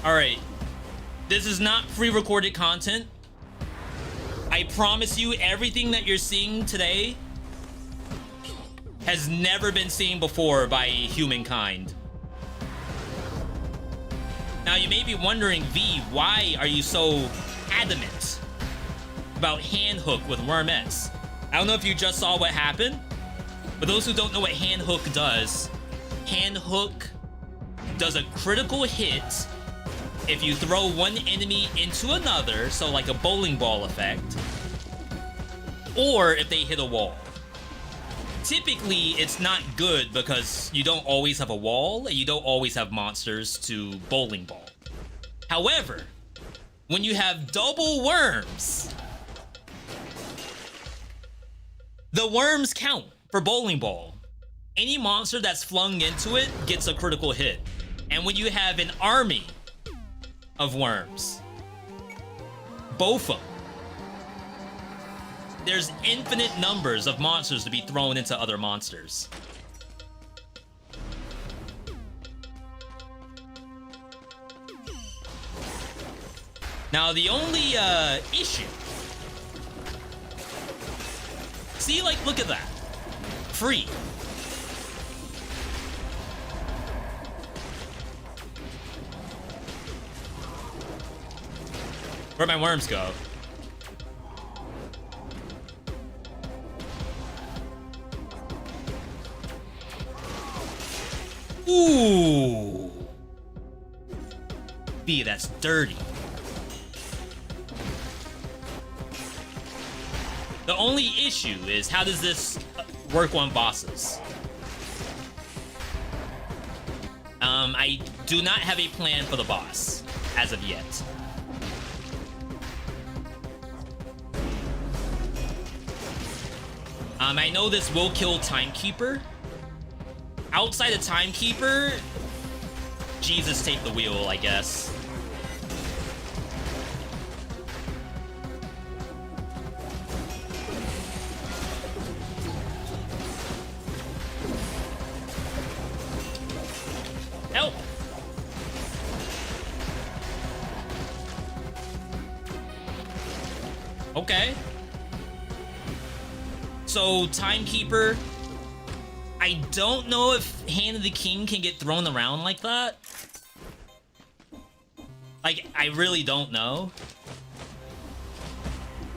Alright. This is not pre-recorded content. I promise you, everything that you're seeing today has never been seen before by humankind. Now, you may be wondering, V, why are you so adamant about hand hook with wormettes? I don't know if you just saw what happened, but those who don't know what hand hook does a critical hit if you throw one enemy into another, so like a bowling ball effect, or if they hit a wall. Typically, it's not good because you don't always have a wall and you don't always have monsters to bowling ball. However, when you have double worms, the worms count for bowling ball. Any monster that's flung into it gets a critical hit. And when you have an army of worms, both of them, there's infinite numbers of monsters to be thrown into other monsters. Now, the only issue... See, like, look at that. Free. Where'd my worms go? Ooh. B, that's dirty. The only issue is, how does this work on bosses? I do not have a plan for the boss as of yet. I know this will kill Timekeeper. Outside of Timekeeper, Jesus take the wheel, I guess. Help! Okay. So, Timekeeper, I don't know if Hand of the King can get thrown around like that. Like, I really don't know.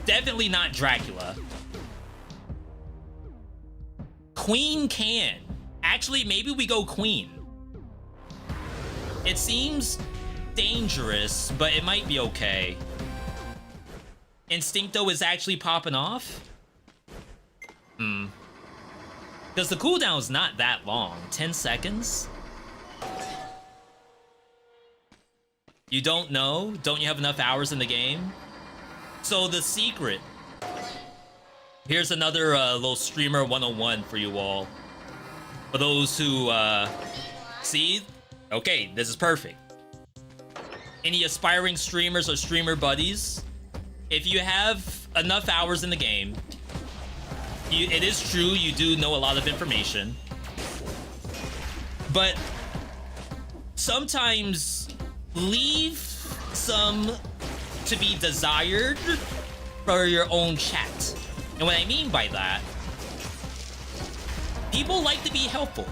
Definitely not Dracula. Queen can. Actually, maybe we go Queen. It seems dangerous, but it might be okay. Instincto is actually popping off? Because the cooldown's not that long. 10 seconds? You don't know? Don't you have enough hours in the game? So the secret. Here's another little streamer 101 for you all. For those who, see? Okay, this is perfect. Any aspiring streamers or streamer buddies, if you have enough hours in the game, it is true you do know a lot of information, but sometimes leave some to be desired for your own chat. And what I mean by that, people like to be helpful.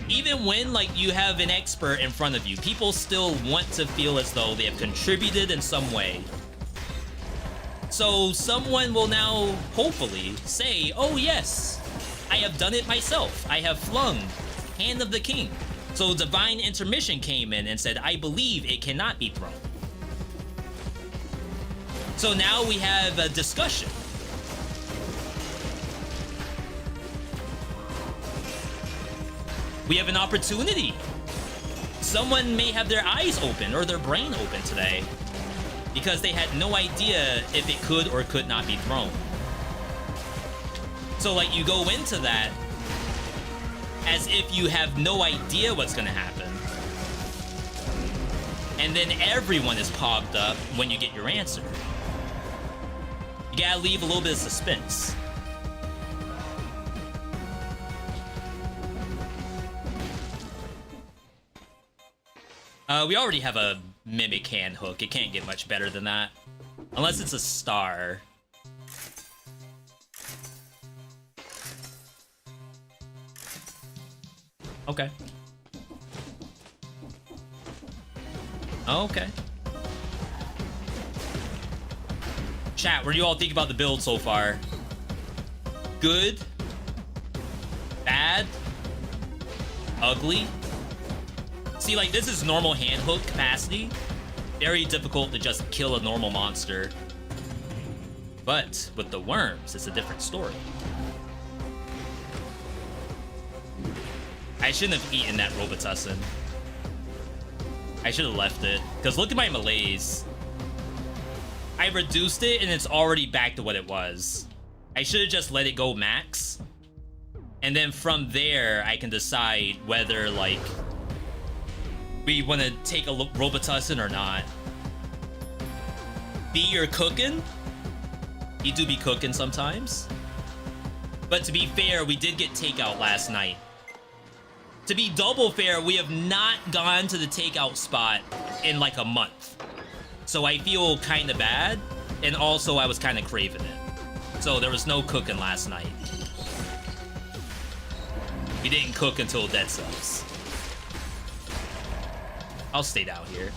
Even when, like, you have an expert in front of you, people still want to feel as though they have contributed in some way. So someone will now, hopefully, say, oh yes, I have done it myself. I have flung Hand of the King. So Divine Intermission came in and said, I believe it cannot be thrown. So now we have a discussion. We have an opportunity. Someone may have their eyes open or their brain open today, because they had no idea if it could or could not be thrown. So, like, you go into that as if you have no idea what's gonna happen. And then everyone is pogged up when you get your answer. You gotta leave a little bit of suspense. We already have a Mimic hand hook. It can't get much better than that. Unless it's a star. Okay. Okay. Chat, what do you all think about the build so far? Good? Bad? Ugly? See, like, this is normal hand hook capacity. Very difficult to just kill a normal monster. But with the worms, it's a different story. I shouldn't have eaten that Robitussin. I should have left it. Because look at my malaise. I reduced it and it's already back to what it was. I should have just let it go max. And then from there, I can decide whether, like, we want to take a Robitussin or not. B, you're cooking. You do be cooking sometimes. But to be fair, we did get takeout last night. To be double fair, we have not gone to the takeout spot in like a month. So I feel kind of bad. And also I was kind of craving it. So there was no cooking last night. We didn't cook until Dead Cells. I'll stay down here.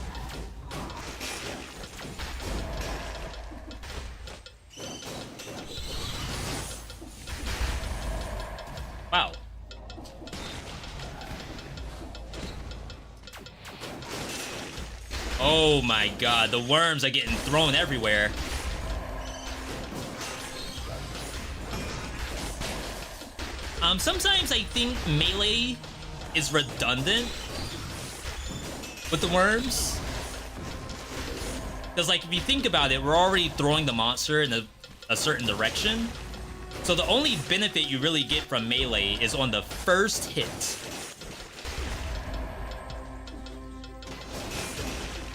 Wow. Oh my god, the worms are getting thrown everywhere. Sometimes I think melee is redundant with the worms. Because, like, if you think about it, we're already throwing the monster in a certain direction. So the only benefit you really get from melee is on the first hit.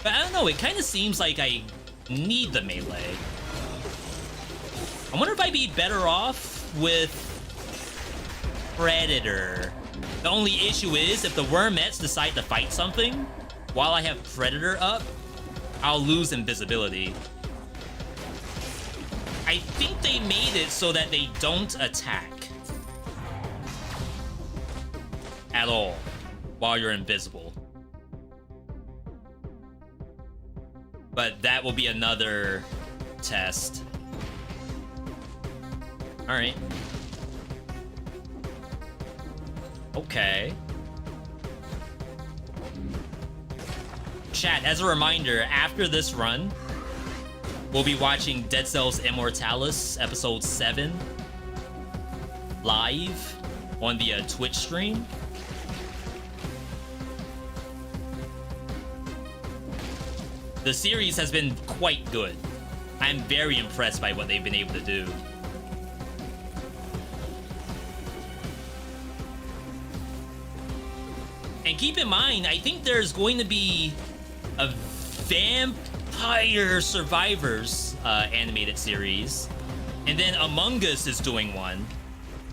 But I don't know, it kind of seems like I need the melee. I wonder if I'd be better off with Predator. The only issue is, if the Wormettes decide to fight something while I have Predator up, I'll lose invisibility. I think they made it so that they don't attack at all while you're invisible. But that will be another test. Alright. Okay. Chat, as a reminder, after this run, we'll be watching Dead Cells Immortalis Episode 7 live on the Twitch stream. The series has been quite good. I'm very impressed by what they've been able to do. And keep in mind, I think there's going to be a Vampire Survivors animated series. And then Among Us is doing one.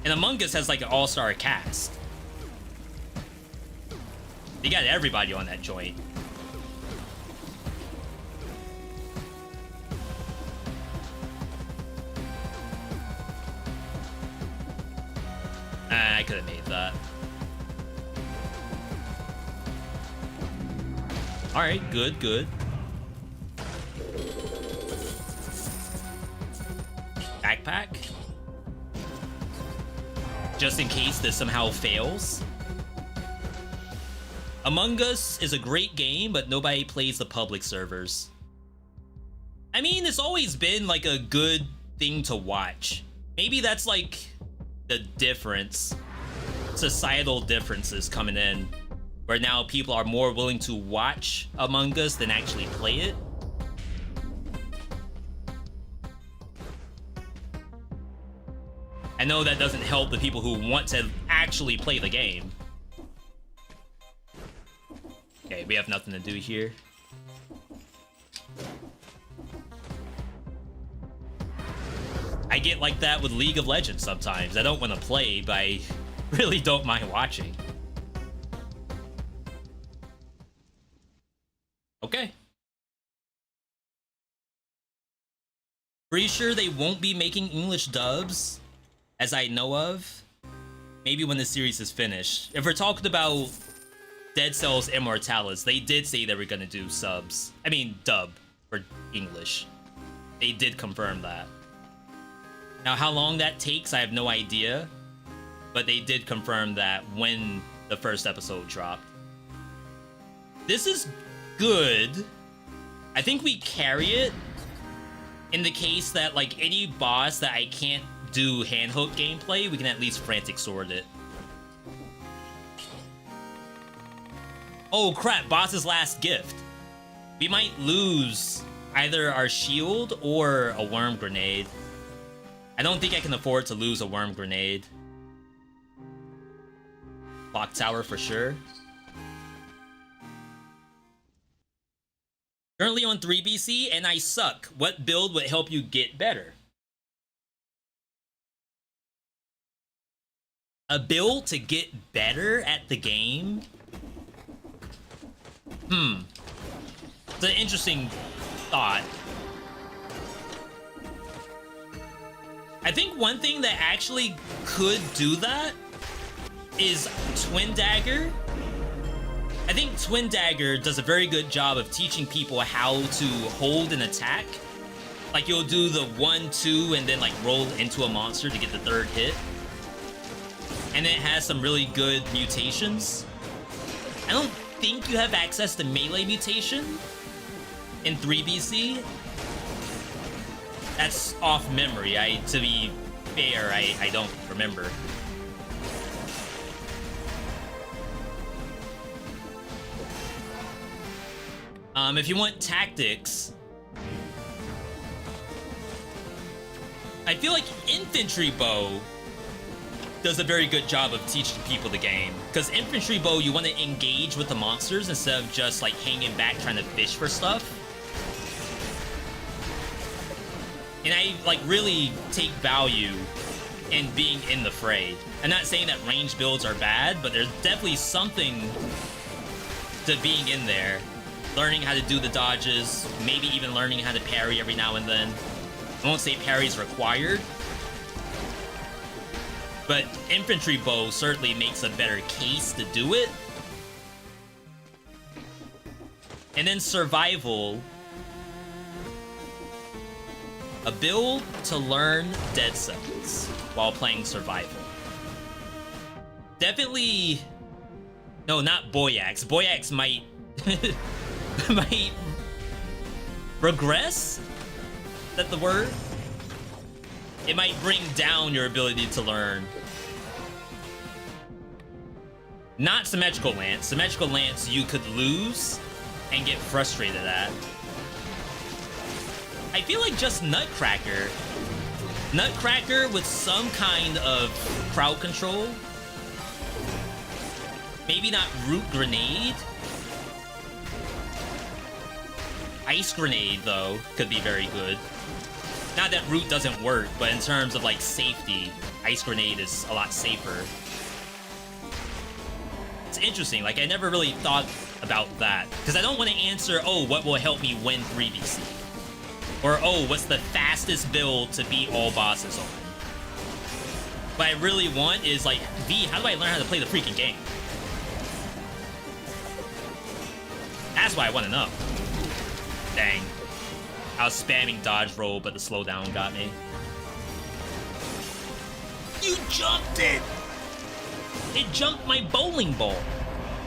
And Among Us has like an all-star cast. They got everybody on that joint. I could have made that. Alright, good, good. Backpack? Just in case this somehow fails. Among Us is a great game, but nobody plays the public servers. I mean, it's always been like a good thing to watch. Maybe that's like the difference. Societal differences coming in, where now people are more willing to watch Among Us than actually play it. I know that doesn't help the people who want to actually play the game. Okay, we have nothing to do here. I get like that with League of Legends sometimes. I don't want to play, but I really don't mind watching. Okay. Pretty sure they won't be making English dubs, as I know of. Maybe when the series is finished. If we're talking about Dead Cells Immortalis, they did say they were gonna do subs. I mean, dub for English. They did confirm that. Now, how long that takes, I have no idea. But they did confirm that when the first episode dropped. This is good. I think we carry it in the case that, like, any boss that I can't do handhook gameplay, we can at least frantic sword it. Oh crap, boss's last gift. We might lose either our shield or a worm grenade. I don't think I can afford to lose a worm grenade. Clock tower for sure. Currently on 3BC and I suck. What build would help you get better? A build to get better at the game? It's an interesting thought. I think one thing that actually could do that is Twin Dagger. I think Twin Dagger does a very good job of teaching people how to hold an attack. Like, you'll do the 1-2 and then like roll into a monster to get the third hit. And it has some really good mutations. I don't think you have access to melee mutation in 3BC. That's off memory. To be fair, I don't remember. If you want tactics, I feel like Infantry Bow does a very good job of teaching people the game. Because Infantry Bow, you want to engage with the monsters instead of just like hanging back trying to fish for stuff. And I like really take value in being in the fray. I'm not saying that range builds are bad, but there's definitely something to being in there. Learning how to do the dodges, maybe even learning how to parry every now and then. I won't say parry's required, but Infantry Bow certainly makes a better case to do it. And then Survival, A build to learn Dead Cells while playing survival. Definitely... No, not Boyax. Boyax might... might... regress? Is that the word? It might bring down your ability to learn. Not Symmetrical Lance. Symmetrical Lance you could lose and get frustrated at. I feel like just Nutcracker. Nutcracker with some kind of crowd control. Maybe not Root Grenade. Ice Grenade, though, could be very good. Not that Root doesn't work, but in terms of, like, safety, Ice Grenade is a lot safer. It's interesting. Like, I never really thought about that. Because I don't want to answer, oh, what will help me win 3BC? Or, oh, what's the fastest build to beat all bosses on? What I really want is, like, V, how do I learn how to play the freaking game? That's what I want to know. Dang. I was spamming dodge roll, but the slowdown got me. You jumped it! It jumped my bowling ball.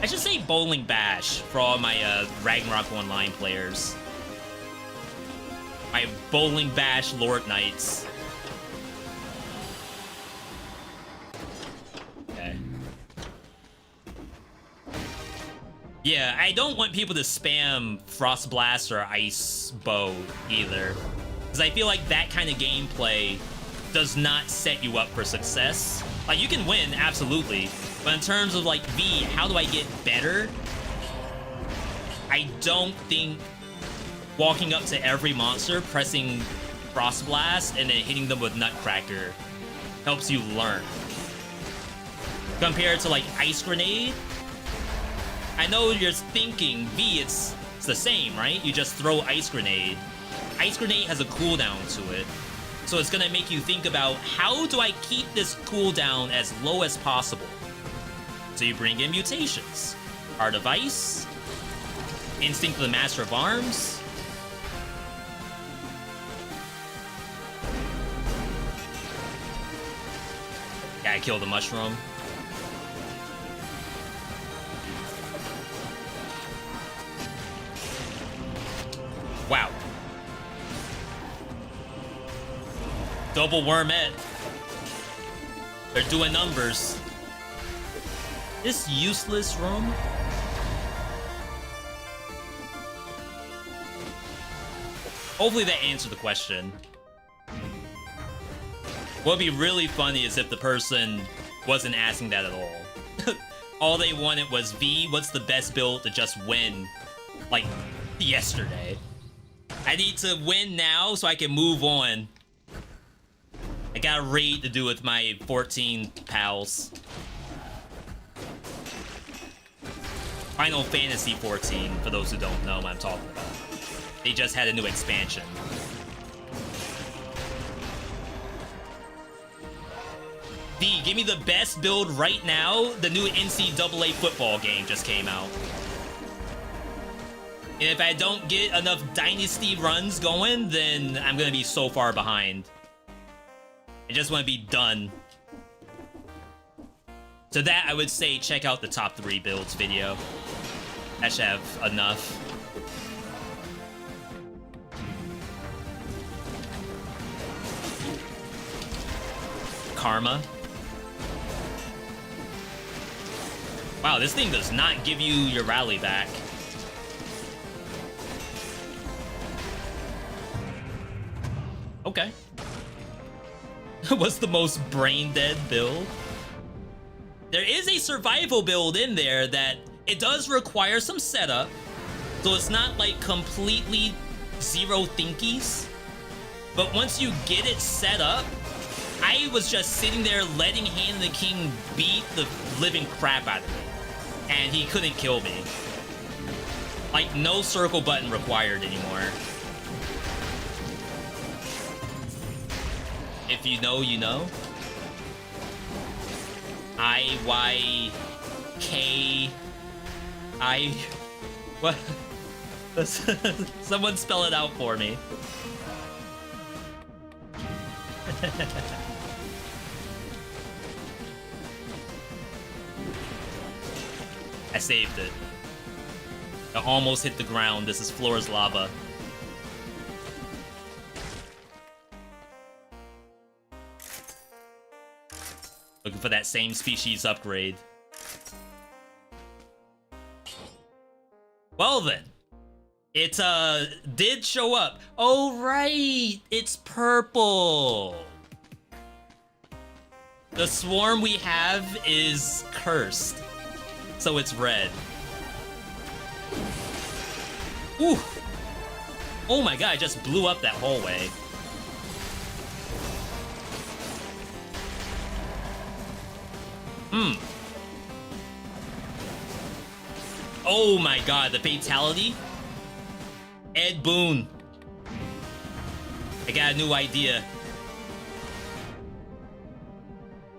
I should say bowling bash for all my Ragnarok Online players. My bowling bash Lord Knights. Okay. Yeah, I don't want people to spam Frost Blast or Ice Bow either. Because I feel like that kind of gameplay does not set you up for success. Like, you can win, absolutely. But in terms of, like, V, how do I get better? I don't think walking up to every monster, pressing Frost Blast, and then hitting them with Nutcracker helps you learn. Compared to, like, Ice Grenade, I know you're thinking, V, it's the same, right? You just throw Ice Grenade. Ice Grenade has a cooldown to it. So it's gonna make you think about, how do I keep this cooldown as low as possible? So you bring in mutations. Art of Ice, Instinct of the Master of Arms. Gotta kill the mushroom. Wow. Double Wormette. They're doing numbers. This useless room. Hopefully that answered the question. What would be really funny is if the person wasn't asking that at all. All they wanted was, V, what's the best build to just win, like, yesterday? I need to win now so I can move on. I got a raid to do with my 14 pals. Final Fantasy 14, for those who don't know what I'm talking about. They just had a new expansion. D, give me the best build right now. The new NCAA football game just came out. And if I don't get enough Dynasty runs going, then I'm gonna be so far behind. I just want to be done. So that, I would say, check out the top 3 builds video. That should have enough. Karma. Wow, this thing does not give you your rally back. Okay. What's the most brain-dead build? There is a survival build in there that it does require some setup, so it's not like completely zero thinkies. But once you get it set up, I was just sitting there letting Hand the King beat the living crap out of me, and he couldn't kill me. Like, no circle button required anymore. If you know, you know. I-Y-K-I... What? Someone spell it out for me. I saved it. I almost hit the ground. This is Flora's lava. Looking for that same species upgrade. Well then. It did show up. Oh right, it's purple. The swarm we have is cursed, so it's red. Ooh. Oh my god, I just blew up that hallway. Oh my god, the fatality? Ed Boon. I got a new idea.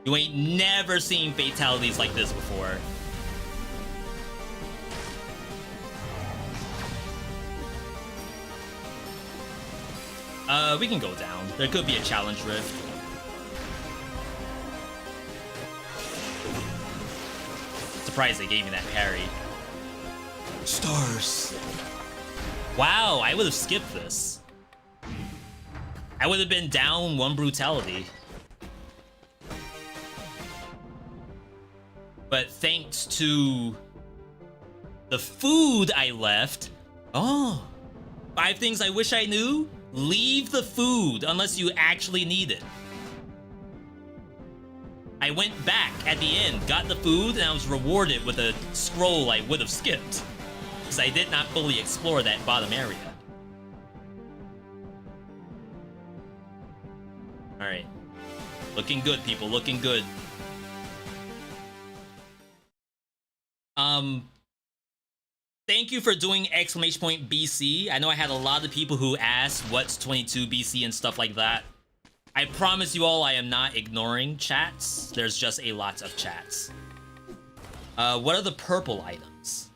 You ain't never seen fatalities like this before. We can go down. There could be a challenge rift. Surprised they gave me that parry. Stars. Wow, I would have skipped this. I would have been down one brutality. But thanks to the food I left... Oh, 5 things I wish I knew? Leave the food unless you actually need it. I went back at the end, got the food, and I was rewarded with a scroll I would have skipped. Because I did not fully explore that bottom area. Alright. Looking good, people, looking good. Thank you for doing exclamation point BC. I know I had a lot of people who asked what's 22 BC and stuff like that. I promise you all I am not ignoring chats. There's just a lot of chats. What are the purple items?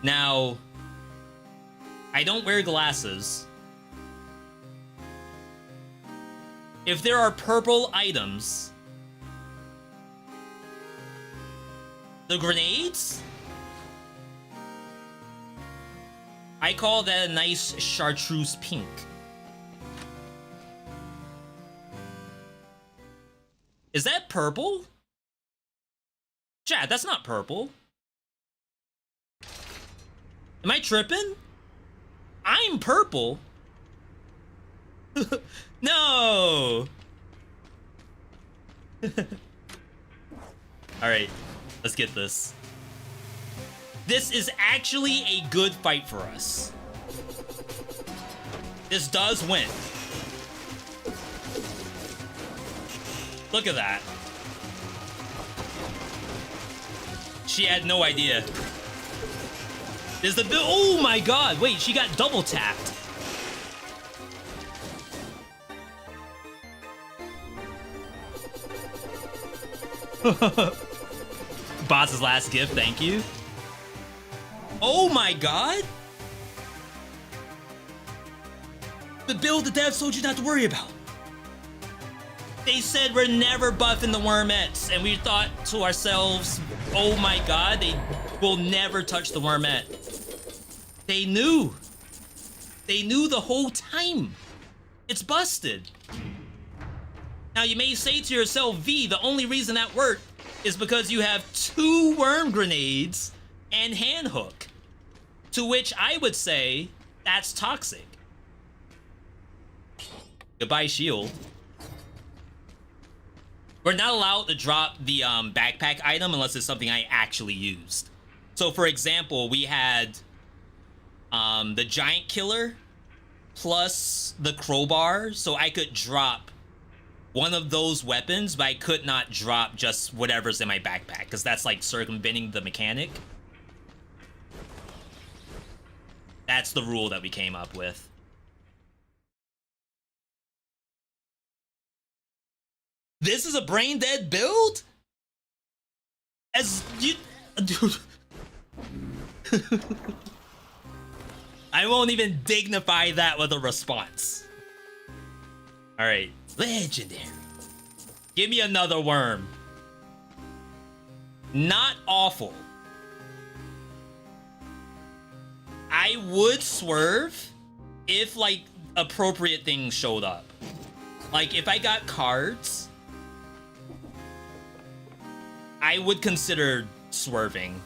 Now, I don't wear glasses. If there are purple items, the grenades? I call that a nice chartreuse pink. Is that purple? Chat, that's not purple. Am I tripping? I'm purple. No. Alright, let's get this. This is actually a good fight for us. This does win. Look at that. She had no idea. There's the bill. Oh my god, wait, she got double tapped. Boss's last gift, thank you. Oh my god! The build the devs told you not to worry about. They said we're never buffing the wormettes, and we thought to ourselves, oh my god, they will never touch the wormette. They knew. They knew the whole time. It's busted. Now you may say to yourself, V, the only reason that worked is because you have 2 worm grenades and hand hook. To which I would say, that's toxic. Goodbye, shield. We're not allowed to drop the backpack item unless it's something I actually used. So for example, we had the giant killer plus the crowbar, so I could drop one of those weapons, but I could not drop just whatever's in my backpack, because that's like circumventing the mechanic. That's the rule that we came up with. This is a brain dead build? As you... Dude. I won't even dignify that with a response. Alright. Legendary. Give me another worm. Not awful. I would swerve if, like, appropriate things showed up. Like, if I got cards, I would consider swerving.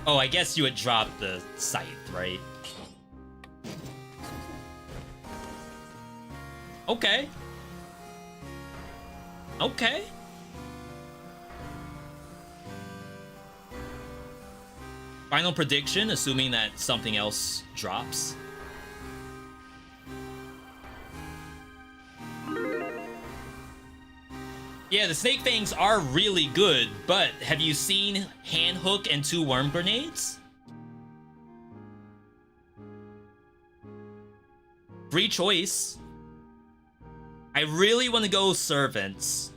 Oh, I guess you would drop the scythe, right? Okay. Okay. Final prediction, assuming that something else drops. Yeah, the snake fangs are really good, but have you seen hand hook and 2 worm grenades? Free choice. I really want to go servants.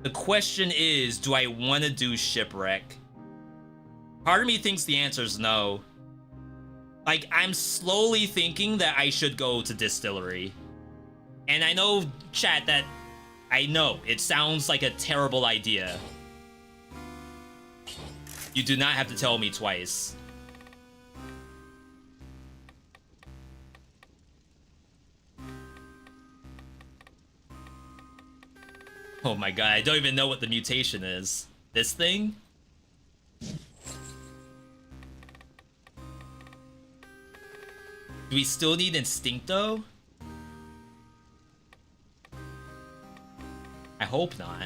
The question is, do I want to do shipwreck? Part of me thinks the answer is no. Like, I'm slowly thinking that I should go to distillery. And I know, chat, that I know it sounds like a terrible idea. You do not have to tell me twice. Oh my god, I don't even know what the mutation is. This thing? Do we still need Instincto? I hope not.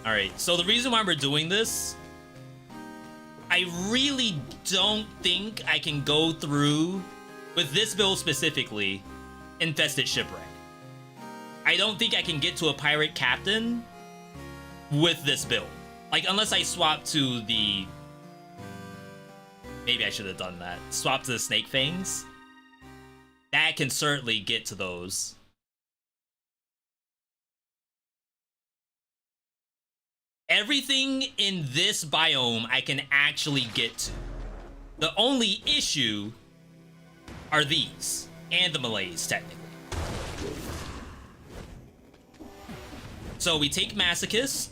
Alright, so the reason why we're doing this, I really don't think I can go through, with this build specifically, Infested Shipwreck. I don't think I can get to a pirate captain with this build. Like, unless I swap to the... Maybe I should have done that. Swap to the Snake Fangs. That can certainly get to those. Everything in this biome I can actually get to. The only issue are these, and the Malays, technically. So we take Masochist,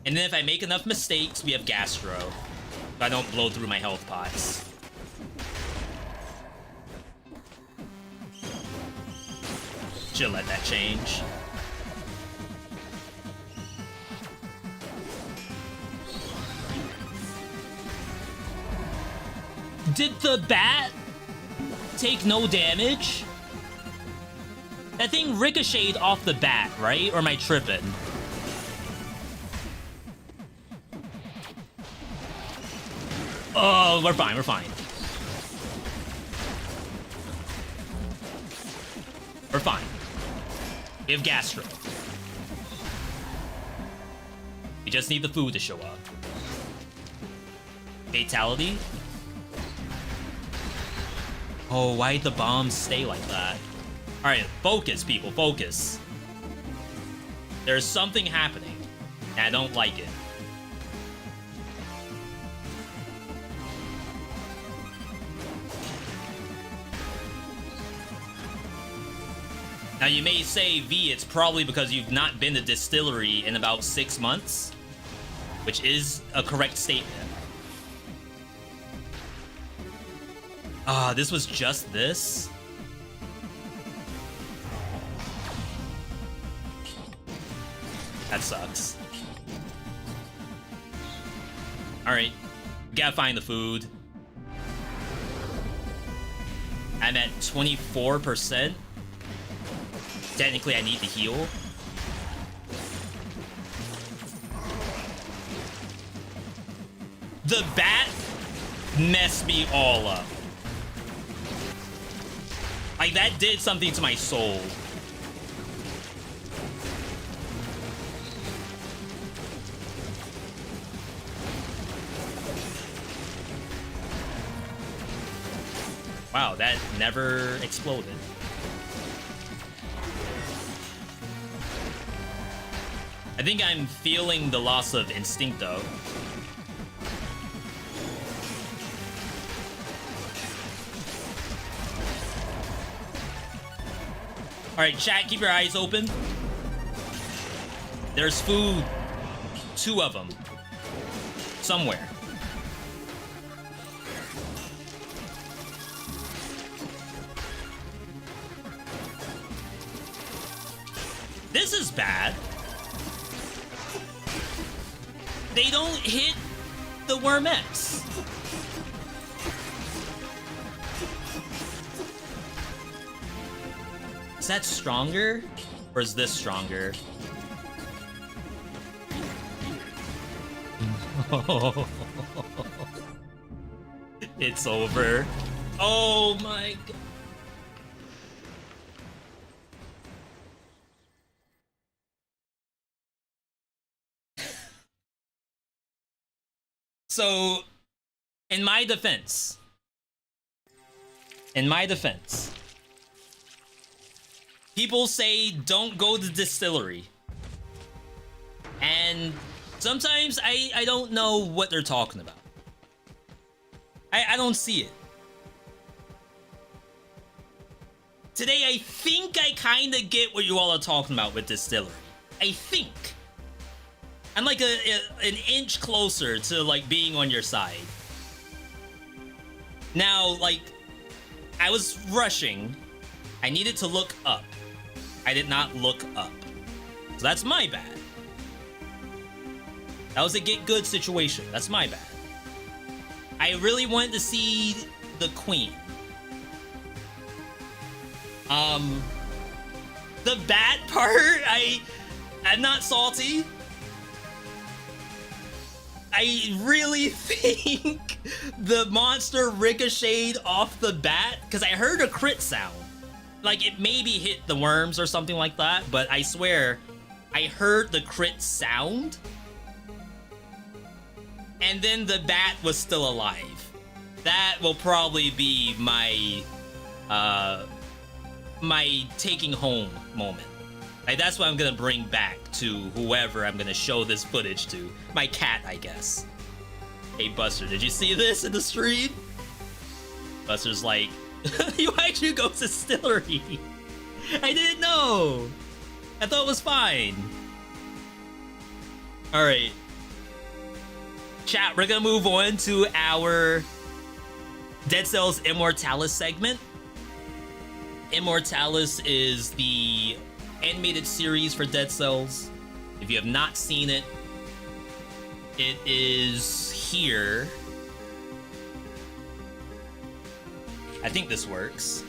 and then if I make enough mistakes, we have Gastro. So I don't blow through my health pots. Should let that change. Did the bat take no damage? That thing ricocheted off the bat, right? Or am I tripping? Oh, we're fine, we're fine. We're fine. We have Gastro. We just need the food to show up. Fatality? Oh, why'd the bombs stay like that? Alright, focus, people, focus. There's something happening, and I don't like it. Now, you may say, V, it's probably because you've not been to distillery in about 6 months, which is a correct statement. Ah, this was just this? That sucks. Alright, gotta find the food. I'm at 24%. Technically, I need to heal. The bat messed me all up. Like, that did something to my soul. Wow, that never exploded. I think I'm feeling the loss of instinct, though. Alright, chat, keep your eyes open. There's food. 2 of them. Somewhere. This is bad. They don't hit the wormettes. Is that stronger? Or is this stronger? It's over. Oh my god. So, in my defense, people say don't go to the distillery. And sometimes I don't know what they're talking about. I don't see it. Today, I think I kind of get what you all are talking about with distillery. I think. I'm like an inch closer to like being on your side. Now, like, I was rushing. I needed to look up. I did not look up. So that's my bad. That was a get good situation. That's my bad. I really wanted to see the queen. The bat part, I'm not salty. I really think the monster ricocheted off the bat because I heard a crit sound. Like it maybe hit the worms or something like that, but I swear I heard the crit sound. And then the bat was still alive. That will probably be my my taking home moment. Like that's what I'm gonna bring back to whoever I'm gonna show this footage to. My cat, I guess. Hey Buster, did you see this in the stream? Buster's like, you actually go to distillery. I didn't know. I thought it was fine. Alright. Chat, we're gonna move on to our Dead Cells Immortalis segment. Immortalis is the animated series for Dead Cells. If you have not seen it, it is here. I think this works.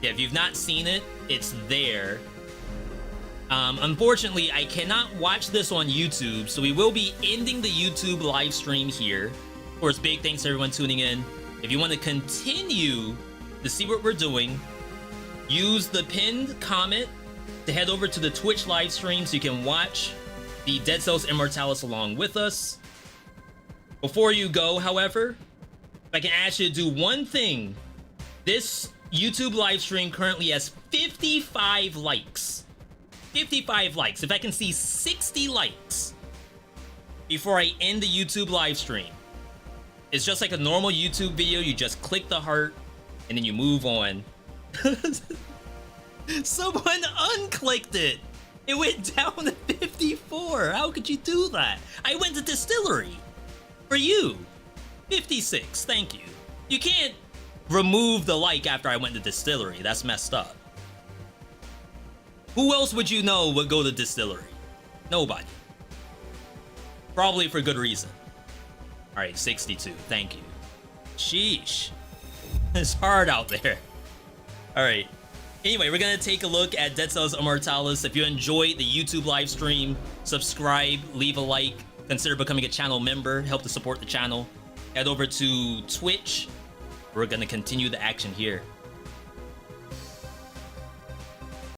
Yeah, if you've not seen it, it's there. Unfortunately, I cannot watch this on YouTube, so we will be ending the YouTube live stream here. Of course, big thanks to everyone tuning in. If you want to continue to see what we're doing, use the pinned comment to head over to the Twitch live stream so you can watch the Dead Cells Immortalis along with us. Before you go, however, if I can ask you to do one thing, this YouTube live stream currently has 55 likes. 55 likes. If I can see 60 likes before I end the YouTube live stream, it's just like a normal YouTube video. You just click the heart and then you move on. Someone unclicked it. It went down to 54. How could you do that? I went to distillery. For you. 56. Thank you. You can't remove the like after I went to distillery. That's messed up. Who else would you know would go to distillery? Nobody. Probably for good reason. Alright, 62. Thank you. Sheesh. It's hard out there. Alright. Anyway, we're gonna take a look at Dead Cells Immortalis. If you enjoyed the YouTube live stream, subscribe, leave a like, consider becoming a channel member, help to support the channel. Head over to Twitch. We're gonna continue the action here.